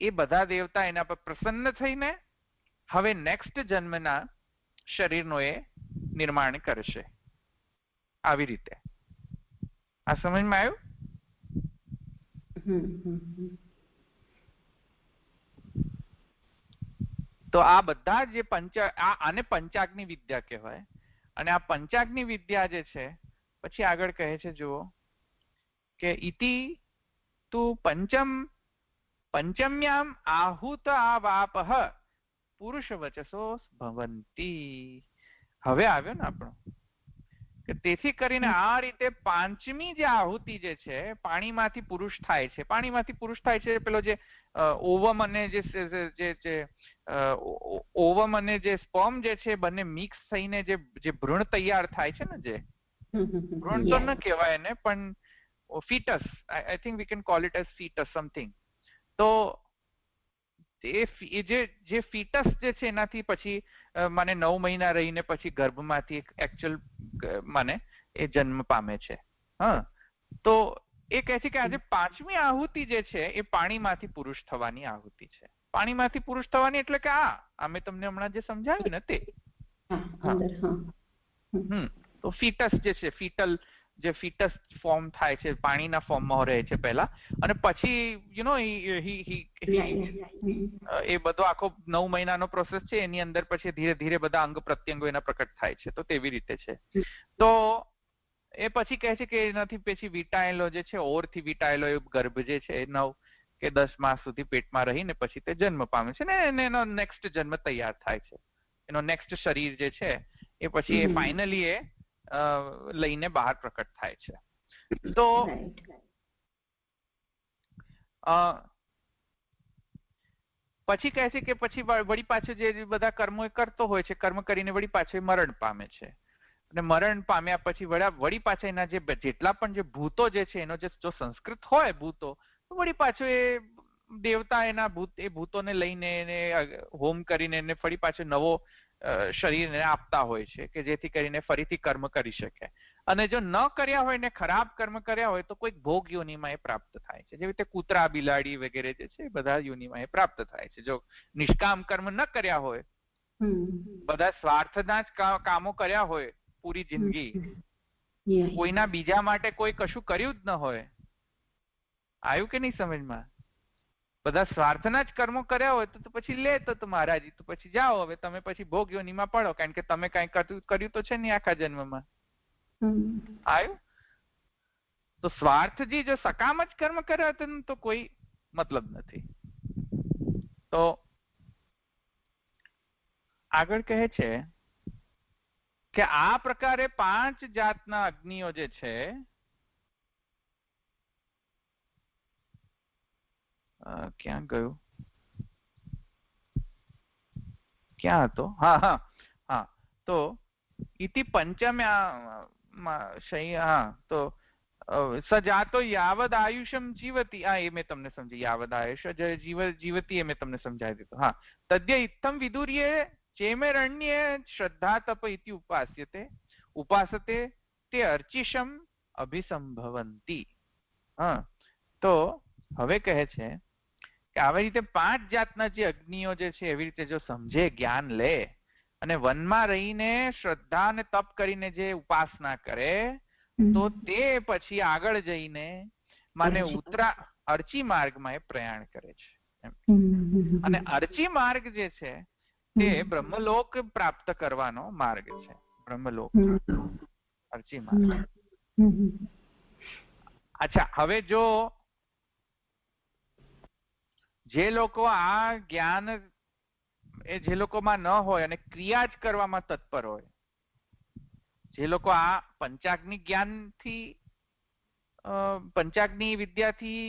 [SPEAKER 1] એ બધા દેવતા એના પર પ્રસન્ન થઈને હવે નેક્સ્ટ જન્મના શરીરનો એ નિર્માણ કરશે. આવી રીતે. આ સમજમાં આવ્યું? તો આ બધા જે આને પંચાગ્નિ વિદ્યા કહેવાય. અને આ પંચાગ્નિ વિદ્યા જે છે પછી આગળ કહે છે, જુઓ કે ઇતિ તુ પંચમ્યામ આહુત આવાપહ પુરુષ વચસો ભવંતી. હવે આવ્યો ને આપણો કે તેથી કરીને આ રીતે પાંચમી જે આહુતિ જે છે પાણીમાંથી પુરુષ થાય છે. પાણીમાંથી પુરુષ થાય છે પેલો જે ઓવમ અને ઓવમ અને જે સ્પર્મ જે છે બંને મિક્સ થઈને જે ભ્રૂણ તૈયાર થાય છે ને, જે ભ્રૂણ તો ન કહેવાય એને પણ foetus, I think we can call it as foetus something. તો જે ફીટસ જે છે એનાથી પછી મને 9 મહિના રહીને પછી ગર્ભમાંથી એકચ્યુઅલ મને એ જન્મ પામે છે. હા, તો એ કહે છે કે આજે 5મી આહુતિ જે છે એ પાણીમાંથી પુરુષ થવાની આહુતિ છે. પાણીમાંથી પુરુષ થવાની એટલે કે અમે તમને હમણાં જે સમજાવ્યું ને તે. તો ફીટસ જે છે, ફીટસ ફોર્મ થાય છે, પાણીના ફોર્મમાં રહે છે પહેલા, અને પછી એ બધો આખો 9 મહિનાનો પ્રોસેસ છે. એની અંદર પછી ધીરે ધીરે બધા અંગ પ્રત્યંગો એના પ્રકટ થાય છે. તો તેવી રીતે છે. તો એ પછી કહે છે કે એનાથી પછી વીંટાયેલો જે છે, ઓરથી વીંટાયેલો એ ગર્ભ જે છે 9 કે 10 માસ સુધી પેટમાં રહીને પછી તે જન્મ પામે છે ને એનો નેક્સ્ટ જન્મ તૈયાર થાય છે. એનો નેક્સ્ટ શરીર જે છે એ પછી એ ફાઇનલી એ લઈને બહાર પ્રકટ થાય છે. તો પછી કહે છે કે પછી વળી પાછો જે બધા કર્મો એ કરતો હોય છે, કર્મ કરીને વળી પાછો એ મરણ પામે છે. અને મરણ પામ્યા પછી વળી પાછા એના જેટલા પણ જે ભૂતો જે છે એનો જો સંસ્કૃત હોય ભૂતો, તો વળી પાછો એ દેવતા એના ભૂતોને લઈને હોમ કરીને એને ફરી પાછો નવો શરીરને આપતા હોય છે કે જેથી કરીને ફરીથી કર્મ કરી શકે. અને જો ન કર્યા હોય ને ખરાબ કર્મ કર્યા હોય તો કોઈક ભોગ યોનિમાં એ પ્રાપ્ત થાય છે. જેવી રીતે કૂતરા, બિલાડી વગેરે જે છે બધા યોનિમાં એ પ્રાપ્ત થાય છે. જો નિષ્કામ કર્મ ન કર્યા હોય, બધા સ્વાર્થના જ કામો કર્યા હોય પૂરી જિંદગી, કોઈના બીજા માટે કોઈ કશું કર્યું જ ન હોય, આવ્યું કે નહીં સમજમાં? બધા સ્વાર્થના જ કર્મો કર્યા હોય તો પછી લે તો મહારાજી, તો પછી જાઓ, હવે તમે પછી ભોગ યોનિમાં પડો, કારણ કે તમે કઈ કર્યું તો છે નહીં આખા જન્મમાં. આવ્યું? તો સ્વાર્થજી જો સકામ જ કર્મ કર્યા હતા તો કોઈ મતલબ નથી. તો આગળ કહે છે કે આ પ્રકારે 5 જાતના અગ્નિઓ જે છે ક્યાં ગયું, ક્યાં હતો? હા તો ઇતિ પંચમ્યા તો સજાતો યાવદ આયુષમ જીવતી, એ મેં તમને સમજી, યાવદ આયુષ જીવતી એ મેં તમને સમજાવી દીધું. હા, તદ્ય ઇત્થમ વિદુર્યે ચેમેરણ્યે શ્રદ્ધા તપ ઇતિ ઉપાસતે તે અર્ચિષમ અભિસંભવંતી. તો હવે કહે છે કે આવી રીતે 5 જાતના જે અગ્નિઓ જે છે એવી રીતે જો સમજે, જ્ઞાન લે અને વનમાં રહીને શ્રદ્ધા અને તપ કરીને જે ઉપાસના કરે, તો તે પછી આગળ જઈને માને અર્ચી માર્ગમાં એ પ્રયાણ કરે છે. અને અર્ચી માર્ગ જે છે તે બ્રહ્મલોક પ્રાપ્ત કરવાનો માર્ગ છે. બ્રહ્મલોક અર્ચી માર્ગ. અચ્છા, હવે જો જે લોકો આ જ્ઞાન જે લોકોમાં ન હોય અને ક્રિયા જ કરવામાં તત્પર હોય, જે લોકો આ પંચાગ્નિ જ્ઞાનથી, પંચાગ્નિ વિદ્યાથી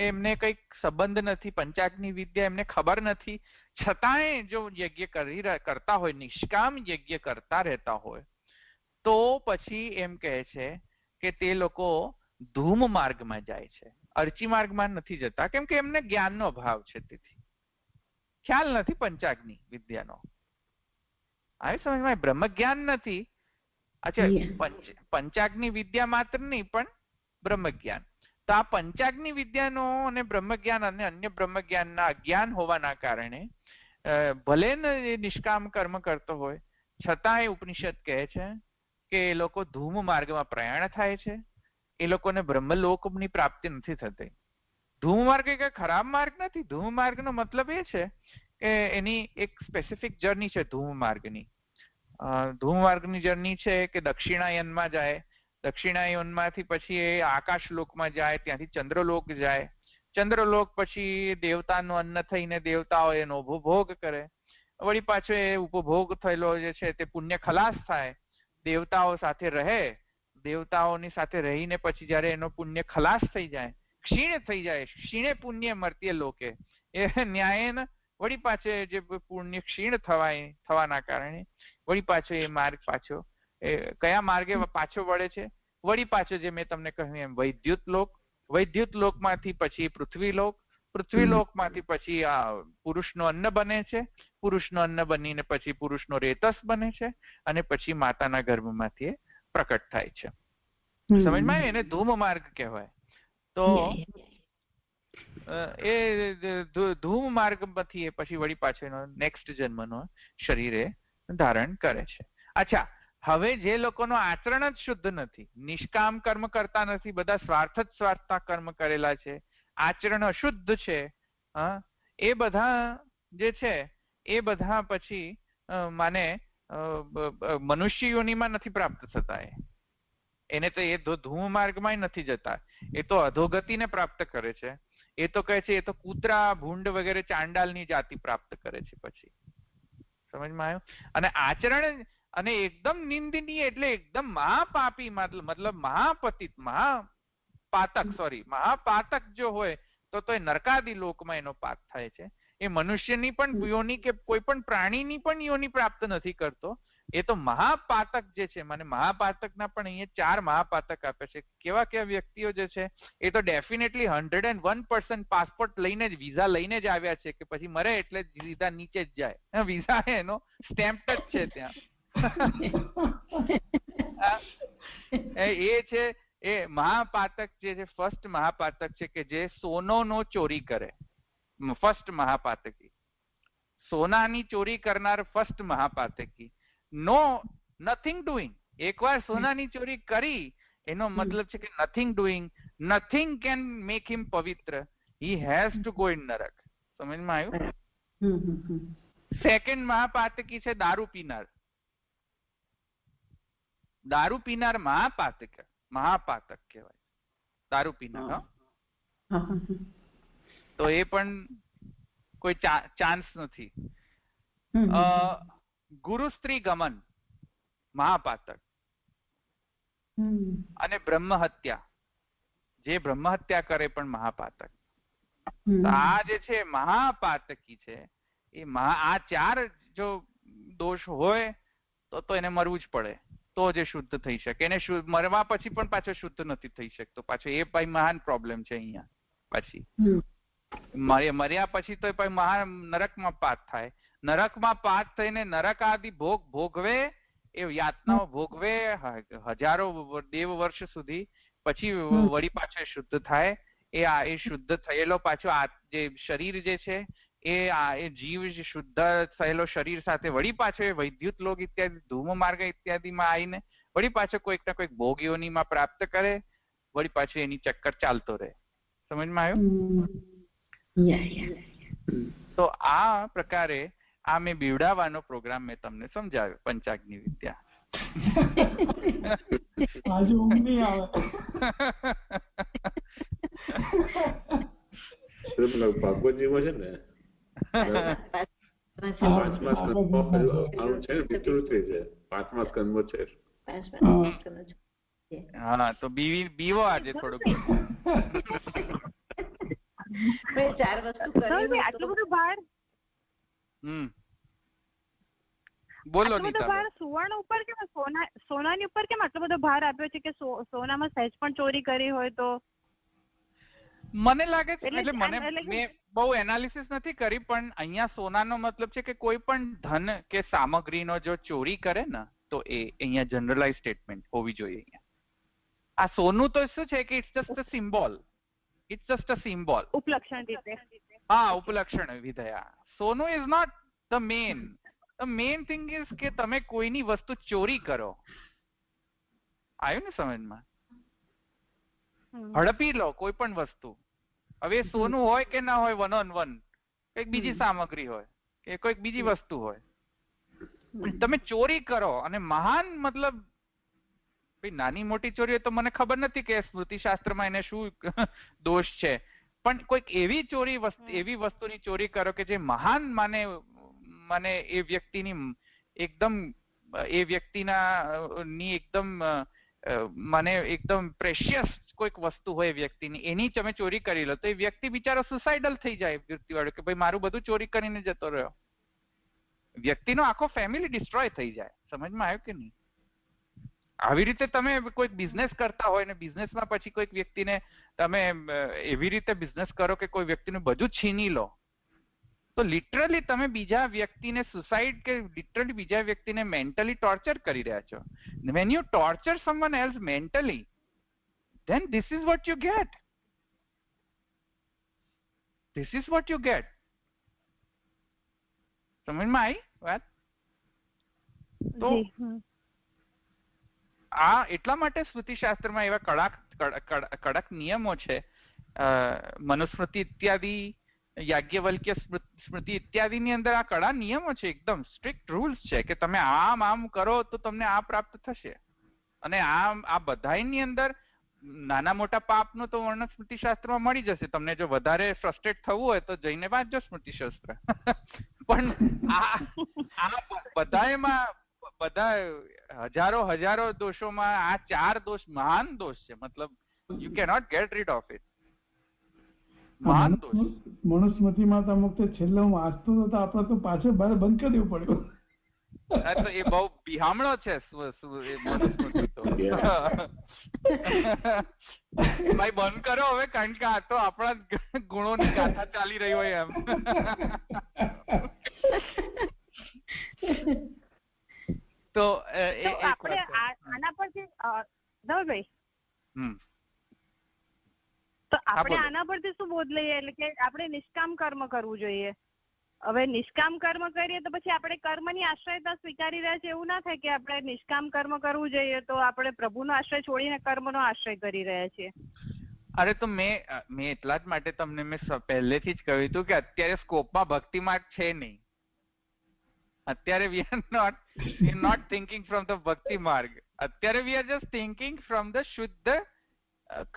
[SPEAKER 1] એમને કઈક સંબંધ નથી, પંચાગ્નિ વિદ્યા એમને ખબર નથી, છતાંય જો યજ્ઞ કરતા હોય, નિષ્કામ યજ્ઞ કરતા રહેતા હોય, તો પછી એમ કહે છે કે તે લોકો ધૂમ માર્ગમાં જાય છે, અર્ચી માર્ગમાં નથી જતા, કેમ કે એમને જ્ઞાનનો અભાવ છે, તેથી ખ્યાલ નથી પંચાગ્નિ વિદ્યાનો. આવી સમજમાં? બ્રહ્મ જ્ઞાન નથી. અચ્છા, પંચાગ્નિ વિદ્યા માત્ર નહીં પણ બ્રહ્મ જ્ઞાન. તો આ પંચાગ્નિ વિદ્યાનો અને બ્રહ્મ જ્ઞાન અને અન્ય બ્રહ્મ જ્ઞાનના અજ્ઞાન હોવાના કારણે ભલે ને નિષ્કામ કર્મ કરતો હોય, છતાં એ ઉપનિષદ કહે છે કે એ લોકો ધૂમ માર્ગમાં પ્રયાણ થાય છે, એ લોકોને બ્રહ્મલોકની પ્રાપ્તિ નથી થતી. ધૂમ માર્ગ એ કઈ ખરાબ માર્ગ નથી. ધૂમ માર્ગનો મતલબ એ છે કે એની એક સ્પેસિફિક જર્ની છે. ધૂમ માર્ગની જર્ની છે કે દક્ષિણાયનમાં જાય, દક્ષિણાયનમાંથી પછી એ આકાશલોકમાં જાય, ત્યાંથી ચંદ્રલોક જાય, ચંદ્રલોક પછી દેવતાનું અન્ન થઈને દેવતાઓ એનો ઉપભોગ કરે, વળી પાછો એ ઉપભોગ થયેલો જે છે તે પુણ્ય ખલાસ થાય, દેવતાઓ સાથે રહે, દેવતાઓની સાથે રહીને પછી જયારે એનો પુણ્ય ખલાસ થઈ જાય, ક્ષીણ થઈ જાય, ક્ષીણે પુણ્ય મર્ત્ય લોકે, એ ન્યાયન વળી પાછો જે પુણ્ય ક્ષીણ થવાના કારણે વળી પાછો એ માર્ગ પાછો કયા માર્ગે પાછો વળે છે? વળી પાછો જે મેં તમને કહ્યું એમ વૈદ્યુત લોક, વૈદ્યુત લોકમાંથી પછી પૃથ્વીલોક, પૃથ્વીલોકમાંથી પછી આ પુરુષનો અન્ન બને છે, પુરુષનો અન્ન બનીને પછી પુરુષનો રેતસ બને છે, અને પછી માતાના ગર્ભમાંથી પ્રકટ થાય છે. સમજમાં આવ્યું? એને ધૂમ માર્ગ કહેવાય. તો એ ધૂમ માર્ગ માંથી પછી વળી પાછો એનો નેક્સ્ટ જન્મનો શરીર એ ધારણ કરે છે. અચ્છા, હવે જે લોકોનું આચરણ જ શુદ્ધ નથી, નિષ્કામ કર્મ કરતા નથી, બધા સ્વાર્થના કર્મ કરેલા છે, આચરણ અશુદ્ધ છે, એ બધા જે છે એ બધા પછી માને મનુષ્ય યોનિમાં નથી પ્રાપ્ત થતા. એને તો એ ધૂમ માર્ગમાં નથી જતા, એ તો અધોગતિને પ્રાપ્ત કરે છે. એ તો કહે છે એ તો કૂતરા, ભૂંડ વગેરે ચાંડાલની જાતિ પ્રાપ્ત કરે છે પછી. સમજમાં આવ્યું? અને આચરણ અને એકદમ નિંદનીય એટલે એકદમ મહાપાપી, મતલબ મહાપતિત, મહાપાતક જો હોય તો એ નરકાદી લોકમાં એનો પાપ થાય છે. એ મનુષ્યની પણ યોની કે કોઈ પણ પ્રાણીની પણ યોની પ્રાપ્ત નથી કરતો. એ તો મહાપાતક જે છે, મને મહાપાતકના પણ અહીંયા 4 મહાપાતક આપે છે. કેવા કેવા વ્યક્તિઓ જે છે એ તો ડેફિનેટલી 101% પાસપોર્ટ લઈને જ, વિઝા લઈને જ આવ્યા છે કે પછી મરે એટલે સીધા નીચે જ જાય. વિઝા એનો સ્ટેમ્પ જ છે ત્યાં. એ છે એ મહાપાતક જે છે, ફર્સ્ટ મહાપાતક છે કે જે સોનો ચોરી કરે. ફર્સ્ટ મહાપાતકી, સોનાની ચોરી કરનાર ફર્સ્ટ મહાપાતકી. Nothing doing. એકવાર સોનાની ચોરી કરી એનો મતલબ છે કે nothing doing, nothing can make him pavitra. He has to go in narak. સમજમાં આવ્યું? સેકન્ડ મહાપાતકી છે દારૂ પીનાર. દારૂ પીનાર મહાપાતક કહેવાય. દારૂ પીનાર. તો એ પણ કોઈ ચાન્સ નથી. ગુરુ સ્ત્રી ગમન મહાપાતક. અને બ્રહ્મ હત્યા, જે બ્રહ્મ હત્યા કરે પણ મહાપાતક. આ જે છે મહાપાતકી છે એ આ 4 જો દોષ હોય તો એને મરવું જ પડે, તો જે શુદ્ધ થઈ શકે. એને મરવા પછી પણ પાછો શુદ્ધ નથી થઈ શકતો પાછો. એ ભાઈ મહાન પ્રોબ્લેમ છે અહીંયા. પછી મર્યા પછી તો મહાન નરકમાં પાત થાય. નરકમાં પાત થઈને નરક આદિ ભોગ ભોગવે, એ યાતનાઓ ભોગવે હજારો દેવ વર્ષ સુધી, પછી વળી પાછો શુદ્ધ થાય. એ શુદ્ધ થયેલો પાછો જે શરીર જે છે એ જીવ શુદ્ધ થયેલો શરીર સાથે વળી પાછો એ વૈદ્યુત લોક ઇત્યાદિ ધૂમ માર્ગ ઇત્યાદિમાં આવીને વળી પાછો કોઈક ના કોઈક ભોગીઓનીમાં પ્રાપ્ત કરે, વળી પાછો એની ચક્કર ચાલતો રહે. સમજમાં આવ્યું? તો આ પ્રકારે આ મેં બીવડાવવાનો પ્રોગ્રામ મેં તમને સમજાવ્યો, પંચાગ્નિ વિદ્યા.
[SPEAKER 2] ભાગવતજીમાં છે ને 5મા સ્કંદમાં છે ને વિસ્તૃત છે. 5મા સ્કંદમાં છે.
[SPEAKER 1] હા, તો બીવો આજે થોડુંક.
[SPEAKER 3] 4 વસ્તુ કરી
[SPEAKER 5] આટલું બધું ભાર.
[SPEAKER 1] બોલો
[SPEAKER 5] ભાર સુવર્ણ ઉપર કેમ, સોનાની ઉપર કેમ આટલો બધો ભાર આપ્યો છે કે સોનામાં સહેજ પણ ચોરી કરી હોય તો?
[SPEAKER 1] મને લાગે છે, એટલે મેં બહુ એનાલિસિસ નથી કરી, પણ અહીંયા સોનાનો મતલબ છે કે કોઈ પણ ધન કે સામગ્રીનો જો ચોરી કરે ને તો એ અહીંયા જનરલાઇઝ સ્ટેટમેન્ટ હોવી જોઈએ. અહીંયા આ સોનું તો શું છે કે it's just a symbol. It's just a symbol.
[SPEAKER 5] ઉપલક્ષણ રીતે.
[SPEAKER 1] હા, ઉપલક્ષણ વિધેયા. Sonu is not the main. The main thing is કે તમે કોઈની વસ્તુ ચોરી કરો. આવ્યું ને સમજમાં? હડપી લો કોઈ પણ વસ્તુ. હવે સોનું હોય કે ના હોય, 1 on 1, કઈક બીજી સામગ્રી હોય કે કોઈક બીજી વસ્તુ હોય, તમે ચોરી કરો. અને મહાન મતલબ નાની મોટી ચોરી હોય તો મને ખબર નથી કે સ્મૃતિશાસ્ત્રમાં એને શું દોષ છે, પણ કોઈક એવી ચોરી એવી વસ્તુની ચોરી કરો કે જે મહાન મને એ વ્યક્તિની એકદમ એ વ્યક્તિના ની એકદમ મને એકદમ પ્રેશિયસ કોઈક વસ્તુ હોય વ્યક્તિની, એની તમે ચોરી કરી લો તો એ વ્યક્તિ બિચારો સુસાઇડલ થઈ જાય મૃત્યુવાળો, કે ભાઈ મારું બધું ચોરી કરીને જતો રહ્યો. વ્યક્તિનો આખો ફેમિલી ડિસ્ટ્રોય થઈ જાય. સમજમાં આવ્યું કે નહીં? આવી રીતે તમે કોઈક બિઝનેસ કરતા હોય ને બિઝનેસમાં પછી કોઈક વ્યક્તિને તમે એવી રીતે બિઝનેસ કરો કે કોઈ વ્યક્તિનું બધું છીની લો, તો લિટરલી તમે બીજા વ્યક્તિને સુસાઇડ કે લિટરલી બીજા વ્યક્તિને મેન્ટલી ટોર્ચર કરી રહ્યા છો. When you torture someone else mentally, then this is what you get. This is what you get. સમજમાં આવી વાત? તો આ એટલા માટે સ્મૃતિશાસ્ત્રમાં એવા કડક નિયમો છે. મનુસ્મૃતિ ઇત્યાદિ, યાજ્ઞવલ્ક્ય સ્મૃતિ ઇત્યાદિની અંદર આ કડા નિયમો છે, એકદમ સ્ટ્રિક્ટ રૂલ્સ છે કે તમે આમ કરો તો તમને આ પ્રાપ્ત થશે. અને આ બધાની અંદર નાના મોટા પાપનું તો વર્ણન સ્મૃતિશાસ્ત્રમાં મળી જશે તમને. જો વધારે ફ્રસ્ટ્રેટ થવું હોય તો જઈને વાંચજો સ્મૃતિશાસ્ત્ર. પણ આ બધા હજારો દોષોમાં આ 4 દોષ મહાન દોષ છે. મતલબ you cannot gate read of it. મહાન દોષ.
[SPEAKER 4] મનુસ્મૃતિમાં તો અમુક છેલ્લે હું વાંચતો હતો આપણે તો પાછળ બહાર બંધ કરી દેવું પડ્યું.
[SPEAKER 1] તો એ બહુ બિહામણો છે મનુસ્મૃતિ તો. ભાઈ બંધ કરો હવે, કારણ કે આ તો આપણા ગુણોની ગાથા ચાલી રહી હોય એમ. તો
[SPEAKER 5] આપણે આના પરથી ધવલભાઈ, તો આપણે આના પરથી શું બોધ લઈએ? એટલે કે આપણે નિષ્કામ કર્મ કરવું જોઈએ. હવે નિષ્કામ કર્મ કરીએ તો પછી આપણે કર્મની આશ્રયતા સ્વીકારી રહ્યા છે એવું ના થાય કે આપણે નિષ્કામ કર્મ કરવું જોઈએ તો આપણે પ્રભુનો આશ્રય છોડીને કર્મનો આશ્રય કરી રહ્યા છીએ.
[SPEAKER 1] અરે તો મેં એટલા જ માટે તમને મેં પહેલેથી જ કહ્યું હતું કે અત્યારે સ્કોપમાં ભક્તિ માર્ગ છે નહીં. અત્યારે we are not thinking from the bhakti marg. અત્યારે we are just thinking from the shuddh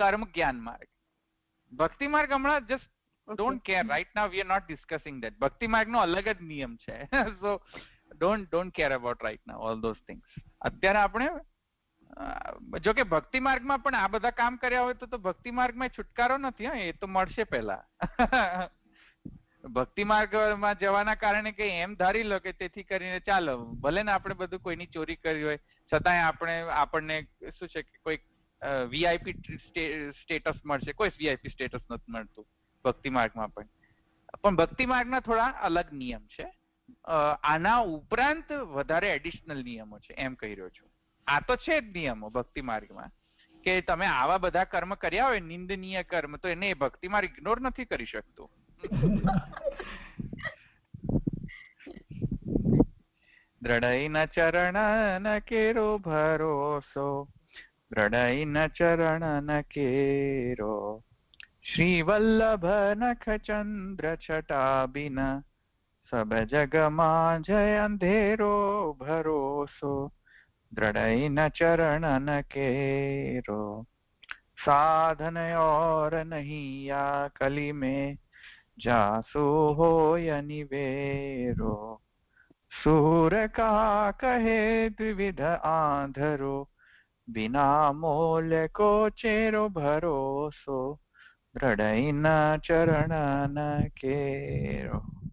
[SPEAKER 1] karma gyan marg. ભક્તિ માર્ગ હમણાં just don't care right now. We are not discussing that. ભક્તિ માર્ગ નો અલગ જ નિયમ છે. So don't care about right now all those things. અત્યારે આપણે જો કે ભક્તિ માર્ગમાં પણ આ બધા કામ કર્યા હોય તો ભક્તિ માર્ગમાં છુટકારો નથી. એ તો મળશે પહેલા. ભક્તિ માર્ગમાં જવાના કારણે કે એમ ધારી લો કે તેથી કરીને ચાલો ભલે ને આપણે બધું કોઈની ચોરી કરી હોય છતાંય આપણને શું છે કે કોઈ વીઆઈપી સ્ટેટસ મળશે. કોઈ વીઆઈપી સ્ટેટસ નથી મળતું ભક્તિ માર્ગમાં પણ ભક્તિ માર્ગના થોડા અલગ નિયમ છે. આના ઉપરાંત વધારે એડિશનલ નિયમો છે એમ કહી રહ્યો છું. આ તો છે જ નિયમો ભક્તિ માર્ગમાં કે તમે આવા બધા કર્મ કર્યા હોય નિંદનીય કર્મ તો એને ભક્તિ માર્ગ ઇગ્નોર નથી કરી શકતું. દ્રઢઈ ન ચરણ ન કેરો ભરોસો, દ્રઢઈ ન ચરણ ન કેરો, શ્રી વલ્લભ નખ ચંદ્ર છટાબિન, સબ જગમાં જય અંધેરો ભરોસો, દ્રઢઈ ન ચરણ ન કેરો, साधन और नहीं या कली में, जासु होय निवेरो, सूर का कहे द्विविध आंधरो, बिना मोल को चेरो भरोसो, दृढ़ न चरण न केरो.